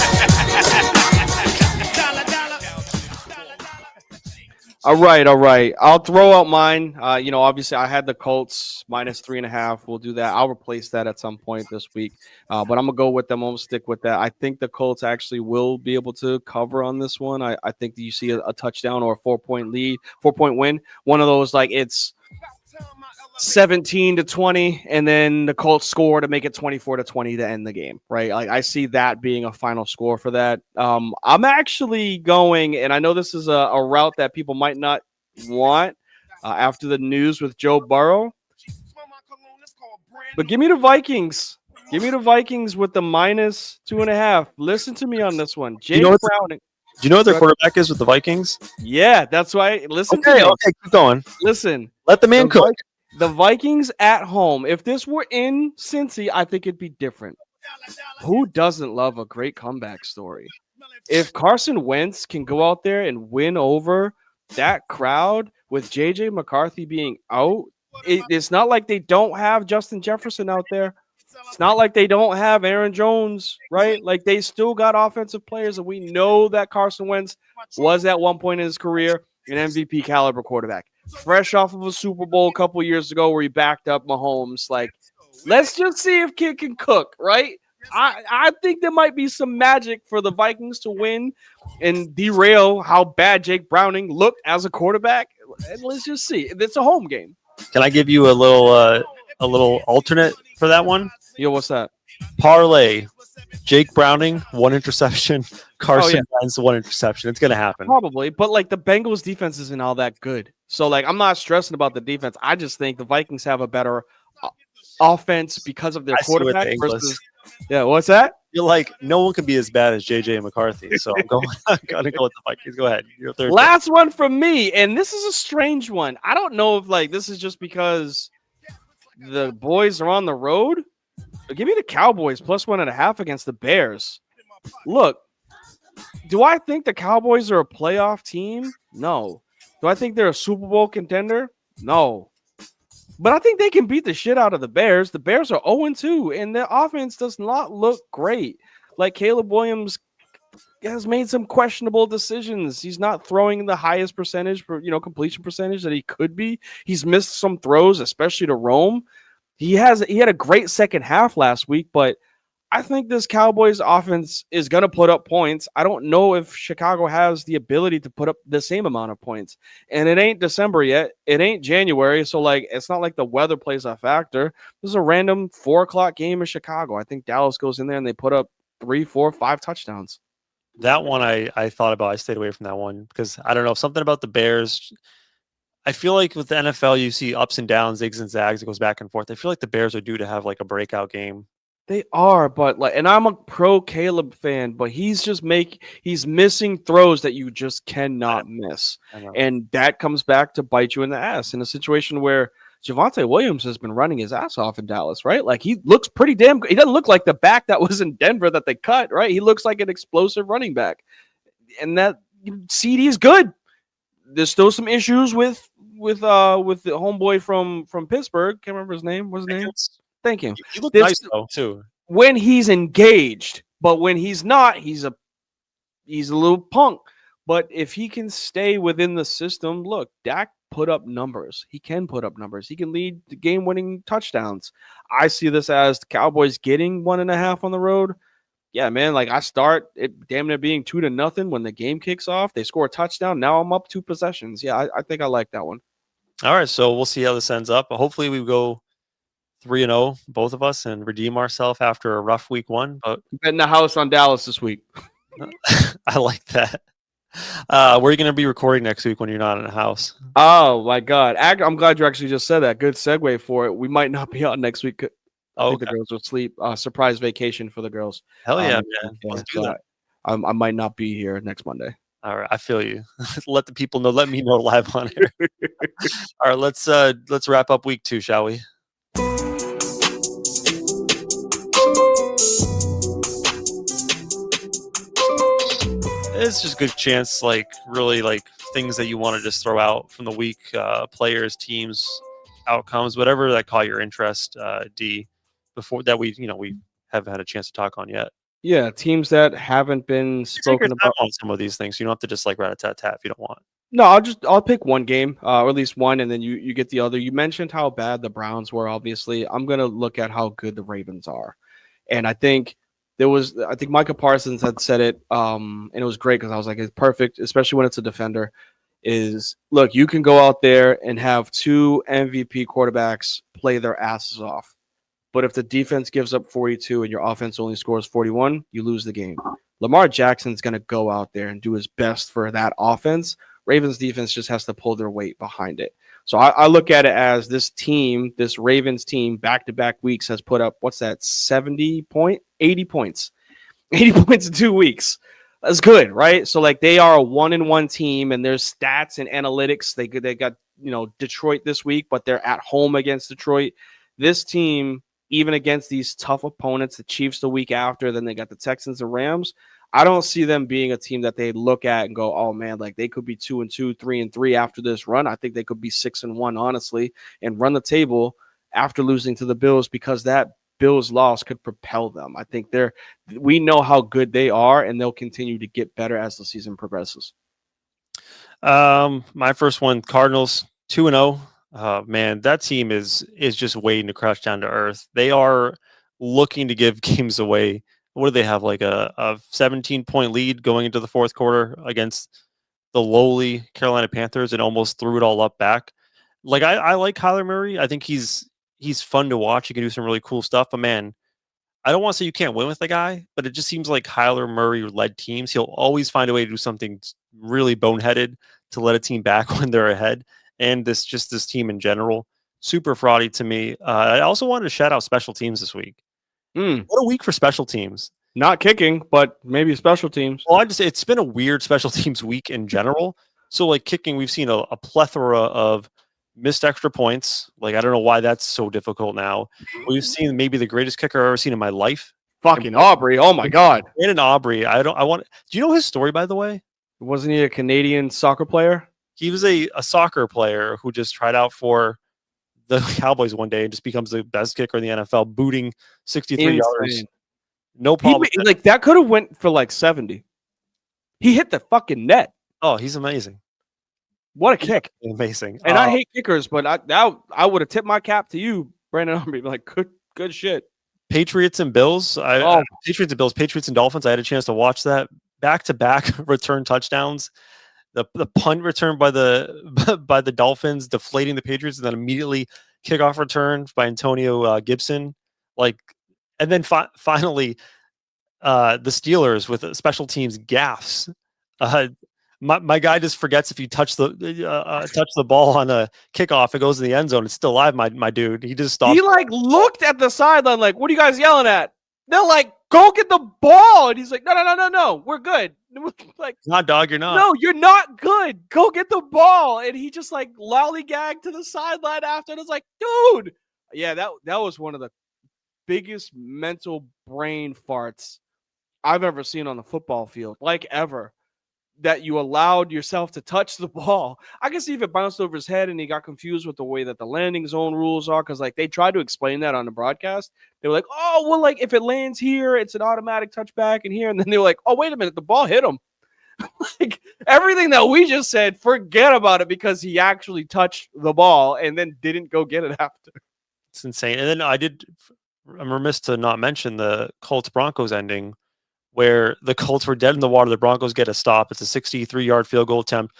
All right. I'll throw out mine. Obviously I had the Colts minus 3.5. We'll do that. I'll replace that at some point this week. But I'm gonna go with them. I'm gonna stick with that. I think the Colts actually will be able to cover on this one. I think that you see a touchdown or a 4-point lead, 4-point win. One of those, like, it's 17-20, and then the Colts score to make it 24-20 to end the game, right? Like, I see that being a final score for that. I'm actually going, and I know this is a route that people might not want after the news with Joe Burrow. But give me the Vikings. Give me the Vikings with the -2.5. Listen to me on this one. Jake what Browning. Do you know what their Go ahead. quarterback is with the Vikings? Yeah, that's why. Listen to Okay, me. okay, keep going. Listen. Let the man The cook. The Vikings at home. If this were in Cincy, I think it'd be different. Who doesn't love a great comeback story? If Carson Wentz can go out there and win over that crowd with JJ McCarthy being out, it's not like they don't have Justin Jefferson out there. It's not like they don't have Aaron Jones, right? Like they still got offensive players, and we know that Carson Wentz was at one point in his career an MVP caliber quarterback. Fresh off of a Super Bowl a couple years ago where he backed up Mahomes. Like, let's just see if kid can cook, right? I think there might be some magic for the Vikings to win and derail how bad Jake Browning looked as a quarterback. And let's just see. It's a home game. Can I give you a little alternate for that one? Yo, what's that? Parlay. Jake Browning, 1 interception. Carson Wentz, 1 interception. It's gonna happen. Probably, but like the Bengals defense isn't all that good. So like I'm not stressing about the defense. I just think the Vikings have a better offense because of their quarterback versus. Yeah, what's that? You're like, no one can be as bad as JJ McCarthy. So I'm gonna go with the Vikings. Go ahead. Your third Last one from me, and this is a strange one. I don't know if like this is just because the boys are on the road. But give me the Cowboys +1.5 against the Bears. Look, do I think the Cowboys are a playoff team? No. Do I think they're a Super Bowl contender? No. But I think they can beat the shit out of the Bears. The Bears are 0-2, and their offense does not look great. Like Caleb Williams has made some questionable decisions. He's not throwing the highest percentage for completion percentage that he could be. He's missed some throws, especially to Rome. He had a great second half last week, but I think this Cowboys offense is going to put up points. I don't know if Chicago has the ability to put up the same amount of points. And it ain't December yet. It ain't January. So, like, it's not like the weather plays a factor. This is a random 4:00 game in Chicago. I think Dallas goes in there and they put up 3, 4, 5 touchdowns. That one I thought about. I stayed away from that one because I don't know, something about the Bears. I feel like with the NFL, you see ups and downs, zigs and zags. It goes back and forth. I feel like the Bears are due to have like a breakout game. They are, but and I'm a pro Caleb fan, but he's missing throws that you just cannot miss. And that comes back to bite you in the ass in a situation where Javonte Williams has been running his ass off in Dallas, right? Like he looks pretty damn good. He doesn't look like the back that was in Denver that they cut, right? He looks like an explosive running back. And that CD is good. There's still some issues with the homeboy from Pittsburgh. Can't remember his name. What's his name? Thank you. He looked nice though too. When he's engaged, but when he's not, he's a little punk. But if he can stay within the system, look, Dak put up numbers. He can put up numbers. He can lead the game-winning touchdowns. I see this as the Cowboys getting 1.5 on the road. Yeah, man, like I start it damn near being 2-0 when the game kicks off. They score a touchdown. Now I'm up 2 possessions. Yeah, I think I like that one. All right, so we'll see how this ends up. Hopefully we go 3-0, both of us, and redeem ourselves after a rough week 1. But betting the house on Dallas this week. I like that. Where are you going to be recording next week when you're not in the house? Oh my God! I'm glad you actually just said that. Good segue for it. We might not be out next week. I think the girls will sleep. Surprise vacation for the girls. Hell yeah, man! Let's do that. I might not be here next Monday. All right, I feel you. Let the people know. Let me know live on here. All right, let's wrap up week 2, shall we? It's just a good chance, like really like things that you want to just throw out from the week, players, teams, outcomes, whatever that caught your interest, D, before that we haven't had a chance to talk on yet. Yeah, teams that haven't been spoken about on some of these things. You don't have to just like rat-a-tat-tat if you don't want. No, I'll pick one game, or at least one, and then you get the other. You mentioned how bad the Browns were, obviously. I'm gonna look at how good the Ravens are. And I think Micah Parsons had said it, and it was great because I was like, it's perfect, especially when it's a defender. Is look, you can go out there and have 2 MVP quarterbacks play their asses off. But if the defense gives up 42 and your offense only scores 41, you lose the game. Lamar Jackson's going to go out there and do his best for that offense Ravens defense just has to pull their weight behind it. So I look at it as this team, this Ravens team, back-to-back weeks has put up, 80 points. 80 points in 2 weeks. That's good, right? So like they are a 1-1 team, and there's stats and analytics. They got Detroit this week, but they're at home against Detroit. This team, even against these tough opponents, the Chiefs the week after, then they got the Texans and Rams. I don't see them being a team that they look at and go, oh man, like they could be 2-2, 3-3 after this run. I think they could be 6-1, honestly, and run the table after losing to the Bills, because that Bills loss could propel them. I think we know how good they are, and they'll continue to get better as the season progresses. My first one, Cardinals 2-0. Man, that team is just waiting to crash down to earth. They are looking to give games away. What do they have? Like a 17-point lead going into the fourth quarter against the lowly Carolina Panthers, and almost threw it all up back. Like I like Kyler Murray. I think he's fun to watch. He can do some really cool stuff. But man, I don't want to say you can't win with the guy, but it just seems like Kyler Murray-led teams, he'll always find a way to do something really boneheaded to let a team back when they're ahead. And this team in general, super fraudy to me. I also wanted to shout out special teams this week. What a week for special teams. Not kicking, but maybe special teams. Well, it's been a weird special teams week in general. So like kicking, we've seen a plethora of missed extra points. Like, I don't know why that's so difficult now. We've seen maybe the greatest kicker I've ever seen in my life. Fucking Aubrey. Oh my God. Brandon Aubrey. Do you know his story, by the way? Wasn't he a Canadian soccer player? He was a soccer player who just tried out for the Cowboys one day and just becomes the best kicker in the NFL, booting 63 yards. No problem. That could have went for like 70. He hit the fucking net. Oh, he's amazing. What a kick. Amazing. And I hate kickers, but I would have tipped my cap to you, Brandon Aubrey. Like, good shit. Patriots and Bills. Patriots and Bills, Patriots and Dolphins. I had a chance to watch that back-to-back return touchdowns. The punt return by the Dolphins, deflating the Patriots, and then immediately kickoff return by Antonio Gibson. And then finally, the Steelers with special teams gaffes. My guy just forgets if you touch the ball on a kickoff, it goes in the end zone. It's still alive, my dude. He just stopped. He looked at the sideline like, "What are you guys yelling at?" They're like, "Go get the ball," and he's like, "No, we're good." Like, not dog, you're not. No, you're not good. Go get the ball, and he just lollygagged to the sideline after. And it's like, dude, yeah, that was one of the biggest mental brain farts I've ever seen on the football field, ever. That you allowed yourself to touch the ball. I can see if it bounced over his head and he got confused with the way that the landing zone rules are, because they tried to explain that on the broadcast. They were like, oh, well, if it lands here, it's an automatic touchback in here. And then they were like, oh, wait a minute, the ball hit him. Everything that we just said, forget about it, because he actually touched the ball and then didn't go get it after. It's insane. And then I'm remiss to not mention the Colts-Broncos ending, where the Colts were dead in the water. The Broncos get a stop. It's a 63-yard field goal attempt,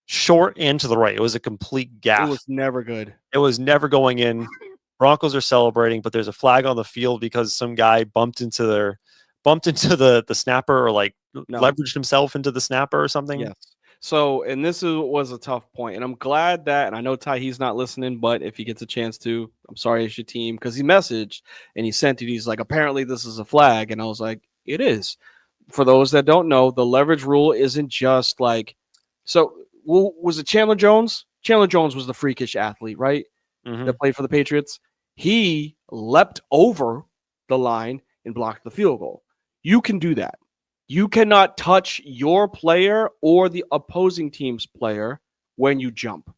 short and to the right. It was a complete gaffe. It was never good. It was never going in. Broncos are celebrating, but there's a flag on the field because some guy bumped into the snapper, or leveraged himself into the snapper or something. Yes. So, and this was a tough point, and I'm glad that, and I know Ty, he's not listening, but if he gets a chance to, I'm sorry, it's your team, because he messaged and he sent it. He's like, apparently this is a flag, and I was like, it is. For those that don't know, the leverage rule isn't just was it Chandler Jones? Chandler Jones was the freakish athlete, right? Mm-hmm. That played for the Patriots. He leapt over the line and blocked the field goal. You can do that. You cannot touch your player or the opposing team's player when you jump.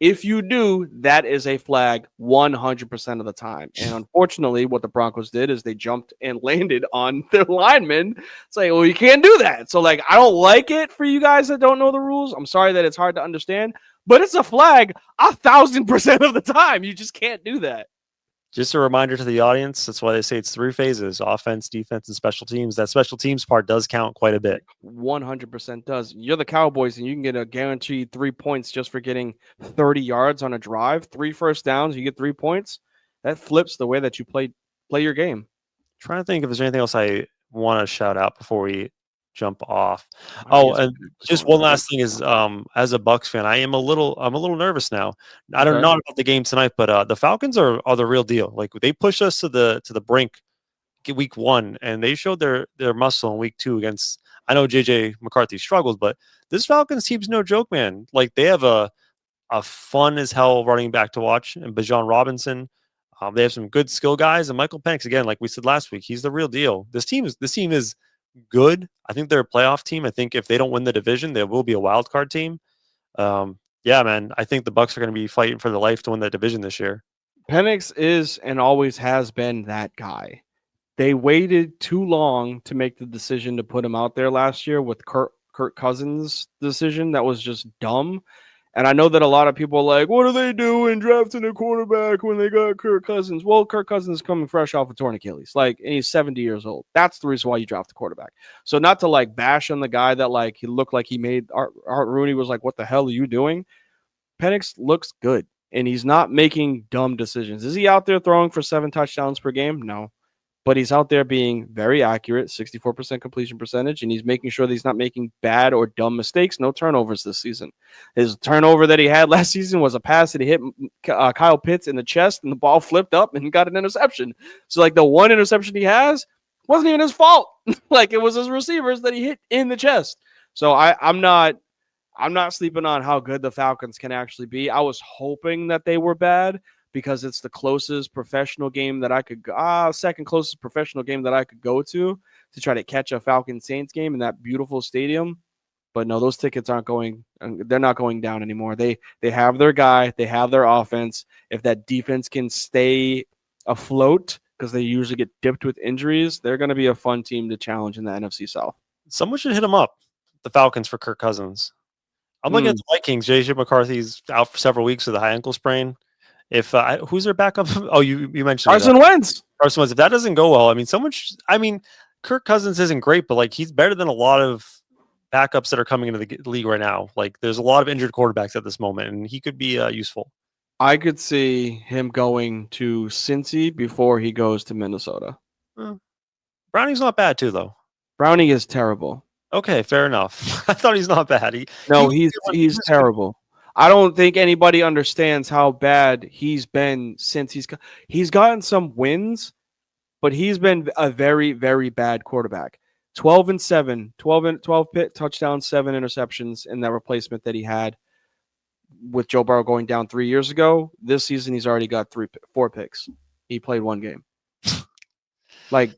If you do, that is a flag 100% of the time. And unfortunately, what the Broncos did is they jumped and landed on their lineman. It's like, well, you can't do that. So, I don't like it for you guys that don't know the rules. I'm sorry that it's hard to understand, but it's a flag 1,000% of the time. You just can't do that. Just a reminder to the audience, that's why they say it's 3 phases: offense, defense, and special teams. That special teams part does count quite a bit. 100% does. You're the Cowboys, and you can get a guaranteed 3 points just for getting 30 yards on a drive. 3 first downs, you get 3 points. That flips the way that you play your game. Trying to think if there's anything else I want to shout out before we jump off. Might be Oh, his and pick or just something one like last thing is, as a Bucks fan, I'm a little nervous now. I don't Okay. know about the game tonight, but the Falcons are the real deal. Like they pushed us to the brink week 1, and they showed their muscle in week 2 against. I know JJ McCarthy struggled, but this Falcons team's no joke, man. Like they have a fun as hell running back to watch, and Bijan Robinson. They have some good skill guys, and Michael Penix again, like we said last week, he's the real deal. This team is good. I think they're a playoff team. I think if they don't win the division, they will be a wild card team. Yeah, man, I think the Bucks are going to be fighting for their life to win that division this year. Penix is and always has been that guy. They waited too long to make the decision to put him out there last year with Kirk Cousins' decision. That was just dumb. And I know that a lot of people are like, what are they doing drafting a quarterback when they got Kirk Cousins? Well, Kirk Cousins is coming fresh off a torn Achilles. Like, and he's 70 years old. That's the reason why you draft a quarterback. So not to like bash on the guy that like he looked like he made Art Rooney was like, what the hell are you doing? Penix looks good, and he's not making dumb decisions. Is he out there throwing for 7 touchdowns per game? No. But he's out there being very accurate, 64% completion percentage, and he's making sure that he's not making bad or dumb mistakes. No turnovers this season. His turnover that he had last season was a pass that he hit Kyle Pitts in the chest, and the ball flipped up and he got an interception. So, like, the one interception he has wasn't even his fault. Like, it was his receivers that he hit in the chest. So I'm not sleeping on how good the Falcons can actually be. I was hoping that they were bad, because it's the closest professional game that I could second closest professional game that I could go to try to catch a Falcons Saints game in that beautiful stadium. But no, those tickets aren't going. They're not going down anymore. They have their guy. They have their offense. If that defense can stay afloat, because they usually get dipped with injuries, they're going to be a fun team to challenge in the NFC South. Someone should hit him up, the Falcons, for Kirk Cousins. I'm looking at the Vikings. JJ McCarthy's out for several weeks with a high ankle sprain. If who's their backup? Oh, you mentioned Carson Wentz. Carson Wentz. If that doesn't go well, I mean, Kirk Cousins isn't great, but like he's better than a lot of backups that are coming into the league right now. Like there's a lot of injured quarterbacks at this moment, and he could be useful. I could see him going to Cincy before he goes to Minnesota. Browning's not bad too, though. Browning is terrible. Okay, fair enough. I thought he's not bad. He's terrible. I don't think anybody understands how bad he's been since he's gotten some wins, but he's been a very, very bad quarterback. 12-7, 12 touchdowns, 7 interceptions in that replacement that he had with Joe Burrow going down 3 years ago. This season, he's already got 4 picks. He played 1 game. Like,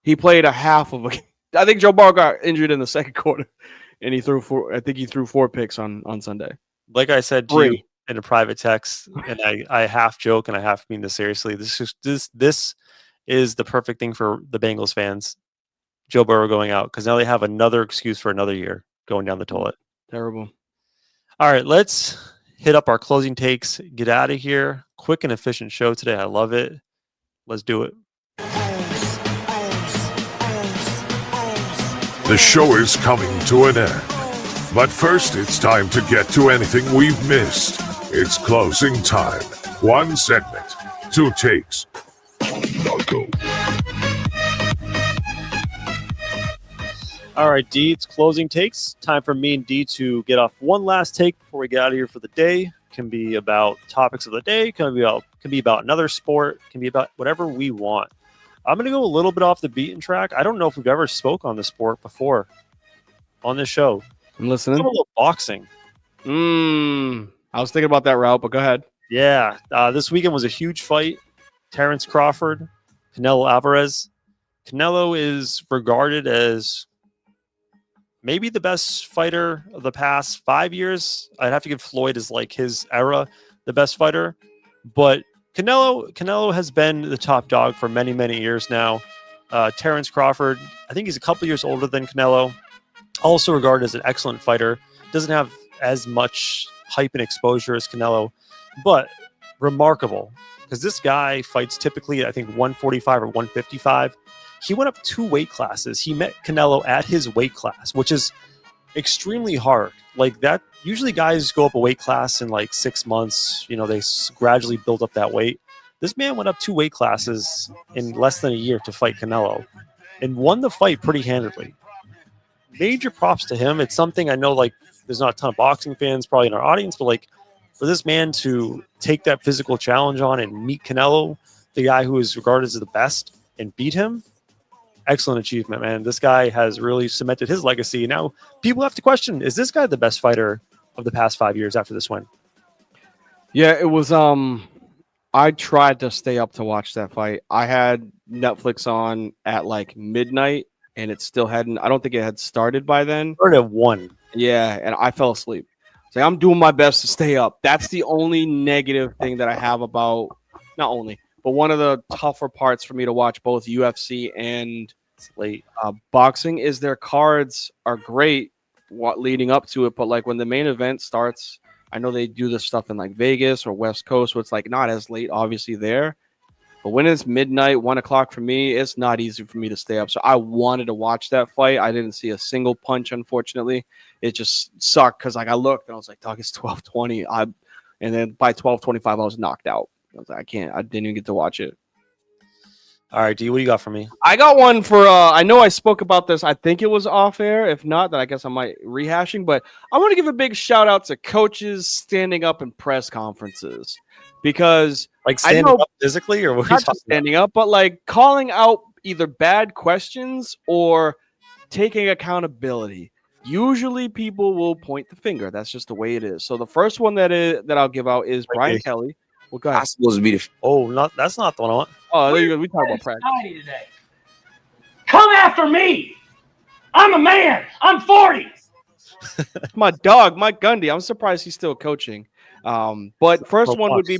he played a half of a game. I think Joe Burrow got injured in the second quarter, and he threw 4. I think he threw 4 picks on Sunday. Like I said to you in a private text, and I half joke and I half mean this seriously. This is the perfect thing for the Bengals fans. Joe Burrow going out, because now they have another excuse for another year going down the toilet. Terrible. All right, let's hit up our closing takes. Get out of here. Quick and efficient show today. I love it. Let's do it. The show is coming to an end. But first, it's time to get to anything we've missed. It's closing time. 1 segment, 2 takes. Go. All right, D, it's closing takes. Time for me and D to get off one last take before we get out of here for the day. Can be about topics of the day. Can be about another sport. Can be about whatever we want. I'm going to go a little bit off the beaten track. I don't know if we've ever spoke on the sport before on this show. I'm listening. A little boxing. I was thinking about that route, but go ahead. Yeah, this weekend was a huge fight. Terrence Crawford, Canelo Alvarez. Canelo is regarded as maybe the best fighter of the past 5 years. I'd have to give Floyd as like his era the best fighter, but Canelo has been the top dog for many, many years now. Terrence Crawford, I think he's a couple years older than Canelo. Also regarded as an excellent fighter. Doesn't have as much hype and exposure as Canelo, but remarkable, because this guy fights typically, I think, 145 or 155. He went up 2 weight classes. He met Canelo at his weight class, which is extremely hard. Like that, usually guys go up a weight class in like 6 months. You know, they gradually build up that weight. This man went up 2 weight classes in less than a year to fight Canelo and won the fight pretty handedly. major props to him. It's something I know, like, there's not a ton of boxing fans probably in our audience, but like for this man to take that physical challenge on and meet Canelo, the guy who is regarded as the best, and beat him, excellent achievement, man. This guy has really cemented his legacy. Now people have to question, is this guy the best fighter of the past 5 years after this win? Yeah, it was. I tried to stay up to watch that fight. I had Netflix on at like midnight, and it still hadn't. I don't think it had started by then. Started at 1. Yeah, and I fell asleep. So I'm doing my best to stay up. That's the only negative thing that I have about, not only, but one of the tougher parts for me to watch both UFC and Late. boxing is their cards are great leading up to it, but like when the main event starts, I know they do this stuff in like Vegas or West Coast, so it's like not as late, obviously there. But when it's midnight, 1 o'clock for me, it's not easy for me to stay up. So I wanted to watch that fight. I didn't see a single punch, unfortunately. It just sucked because like I looked and I was like, dog, it's 12:20. And then by 12:25, I was knocked out. I was like, I can't. I didn't even get to watch it. All right, D, what do you got for me? I got one for I know I spoke about this. I think it was off air. If not, then I guess I might rehashing. But I want to give a big shout out to coaches standing up in press conferences because Like standing know- up physically, or what are you not just talking about? standing up, but like calling out either bad questions or taking accountability. Usually people will point the finger. That's just the way it is. So the first one that I'll give out is Brian Okay. Kelly. Well, go ahead. That's supposed to be the Oh, that's not the one I want. Oh, there you go. We talk about practice. Society today. Come after me. I'm a man. I'm 40. My dog, Mike Gundy. I'm surprised he's still coaching. But first one would be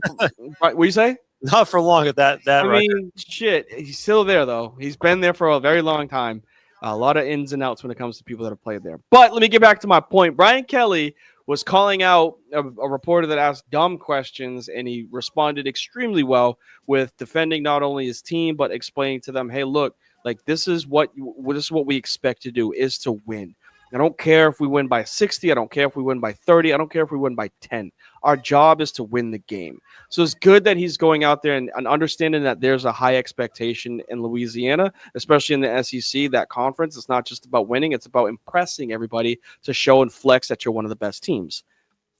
what do you say? Not for long at that. I record. mean, shit. He's still there though. He's been there for a very long time. A lot of ins and outs when it comes to people that have played there. But let me get back to my point. Brian Kelly was calling out a reporter that asked dumb questions, and he responded extremely well with defending not only his team but explaining to them, "Hey, look, like this is what we expect to do is to win. I don't care if we win by 60. I don't care if we win by 30. I don't care if we win by 10. Our job is to win the game." So it's good that he's going out there and understanding that there's a high expectation in Louisiana, especially in the SEC, that conference. It's not just about winning. It's about impressing everybody to show and flex that you're one of the best teams.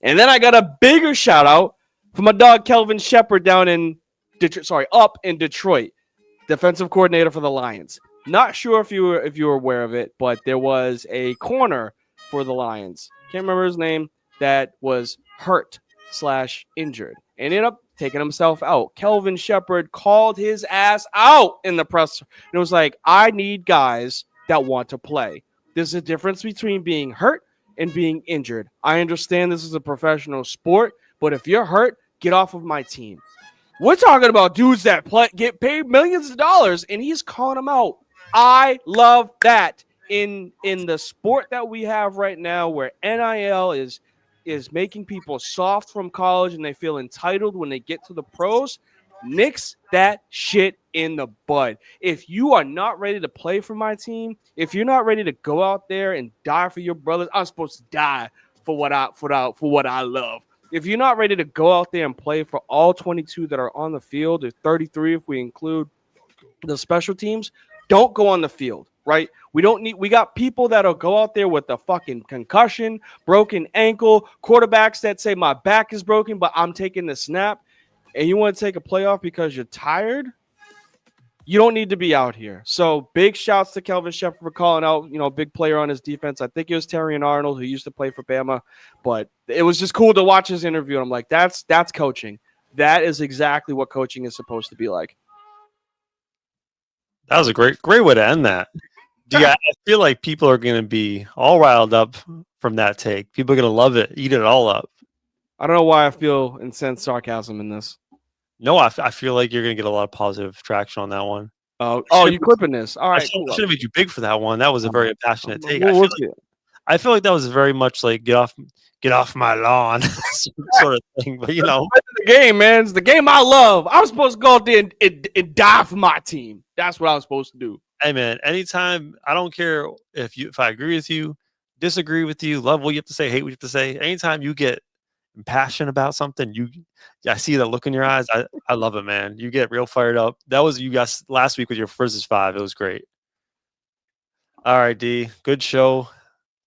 And then I got a bigger shout out for my dog Kelvin Shepard down in Detroit, up in Detroit, defensive coordinator for the Lions. Not sure if you were aware of it, but there was a corner for the Lions. Can't remember his name, that was hurt/injured. Ended up taking himself out. Kelvin Shepard called his ass out in the press. And it was like, I need guys that want to play. There's a difference between being hurt and being injured. I understand this is a professional sport, but if you're hurt, get off of my team. We're talking about dudes that get paid millions of dollars, and he's calling them out. I love that in the sport that we have right now, where NIL is making people soft from college and they feel entitled when they get to the pros. Nix that shit in the bud. If you are not ready to play for my team, if you're not ready to go out there and die for your brothers, I'm supposed to die for what I love. If you're not ready to go out there and play for all 22 that are on the field, or 33 if we include the special teams, don't go on the field, right? We got people that'll go out there with a fucking concussion, broken ankle, quarterbacks that say my back is broken, but I'm taking the snap, and you want to take a playoff because you're tired? You don't need to be out here. So big shouts to Kelvin Shepard for calling out, big player on his defense. I think it was Terrion Arnold, who used to play for Bama, but it was just cool to watch his interview. And I'm like, that's coaching. That is exactly what coaching is supposed to be like. That was a great way to end that. I feel like people are going to be all riled up from that take. People are going to love it, eat it all up. I don't know why I feel incensed sarcasm in this. No, I feel like you're going to get a lot of positive traction on that one. Oh, you clipping this? All right, I cool. should have made you big for that one. That was a very passionate take. Well, I feel like that was very much like get off my lawn sort of thing. But it's the game, man. It's the game I love. I was supposed to go out there and die for my team. That's what I was supposed to do. Hey man, anytime, I don't care if I agree with you, disagree with you, love what you have to say, hate what you have to say. Anytime you get passionate about something, I see that look in your eyes. I love it, man. You get real fired up. That was you guys last week with your versus 5. It was great. All right, D. Good show.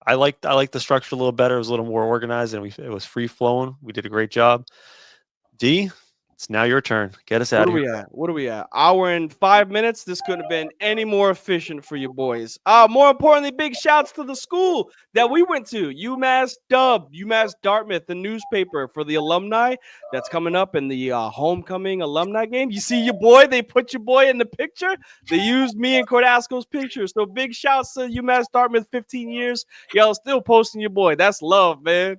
I liked the structure a little better. It was a little more organized, and it was free flowing. We did a great job. D, it's now your turn. Get us out of here. What are we at? Hour and 5 minutes. This couldn't have been any more efficient for you boys. More importantly, big shouts to the school that we went to, UMass Dartmouth, the newspaper for the alumni that's coming up in the homecoming alumni game. You see your boy? They put your boy in the picture. They used me and Cordasco's picture. So big shouts to UMass Dartmouth, 15 years. Y'all still posting your boy. That's love, man.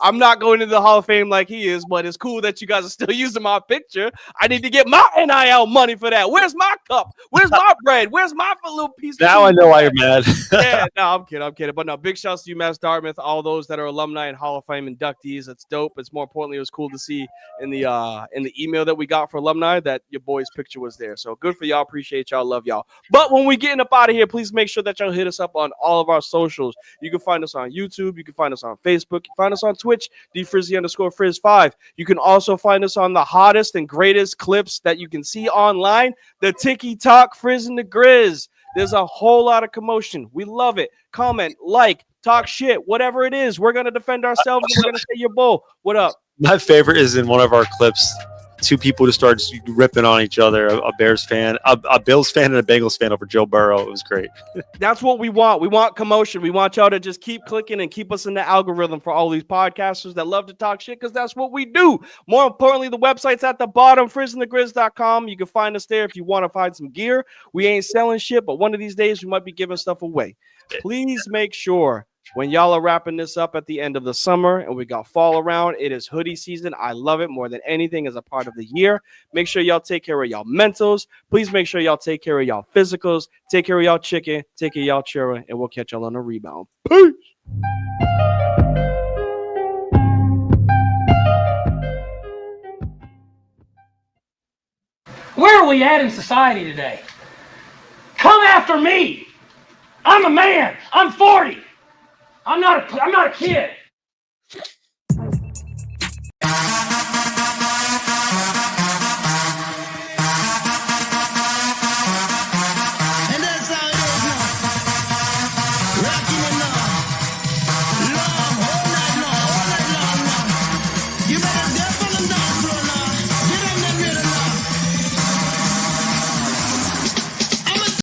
I'm not going to the Hall of Fame like he is, but it's cool that you guys are still using my picture. I need to get my NIL money for that. Where's my cup? Where's my bread? Where's my little piece? Now I know why you're mad. Yeah, no, I'm kidding. But no, big shouts to UMass Dartmouth, all those that are alumni and Hall of Fame inductees. It's dope. It's more importantly, it was cool to see in the email that we got for alumni that your boy's picture was there. So good for y'all. Appreciate y'all. Love y'all. But when we getting up out of here, please make sure that y'all hit us up on all of our socials. You can find us on YouTube. You can find us on Facebook. You can find us on Twitch, DFrizzy_Frizz5. You can also find us on the hottest and greatest clips that you can see online, the TikTok Frizz and the Grizz. There's a whole lot of commotion. We love it. Comment, like, talk shit, whatever it is. We're going to defend ourselves and we're going to say your bull. What up? My favorite is in one of our clips, two people just started ripping on each other, a Bears fan, a Bills fan, and a Bengals fan over Joe Burrow. It was great. That's what we want. We want commotion. We want y'all to just keep clicking and keep us in the algorithm for all these podcasters that love to talk shit, because that's what we do. More importantly, the website's at the bottom, frizzandthegrizz.com. You can find us there if you want to find some gear. We ain't selling shit, but one of these days we might be giving stuff away. Please make sure when y'all are wrapping this up at the end of the summer and we got fall around, it is hoodie season. I love it more than anything as a part of the year. Make sure y'all take care of y'all mentals. Please make sure y'all take care of y'all physicals. Take care of y'all chicken. Take care of y'all children, and we'll catch y'all on a rebound. Peace. Where are we at in society today? Come after me. I'm a man. I'm 40. I'm not a kid.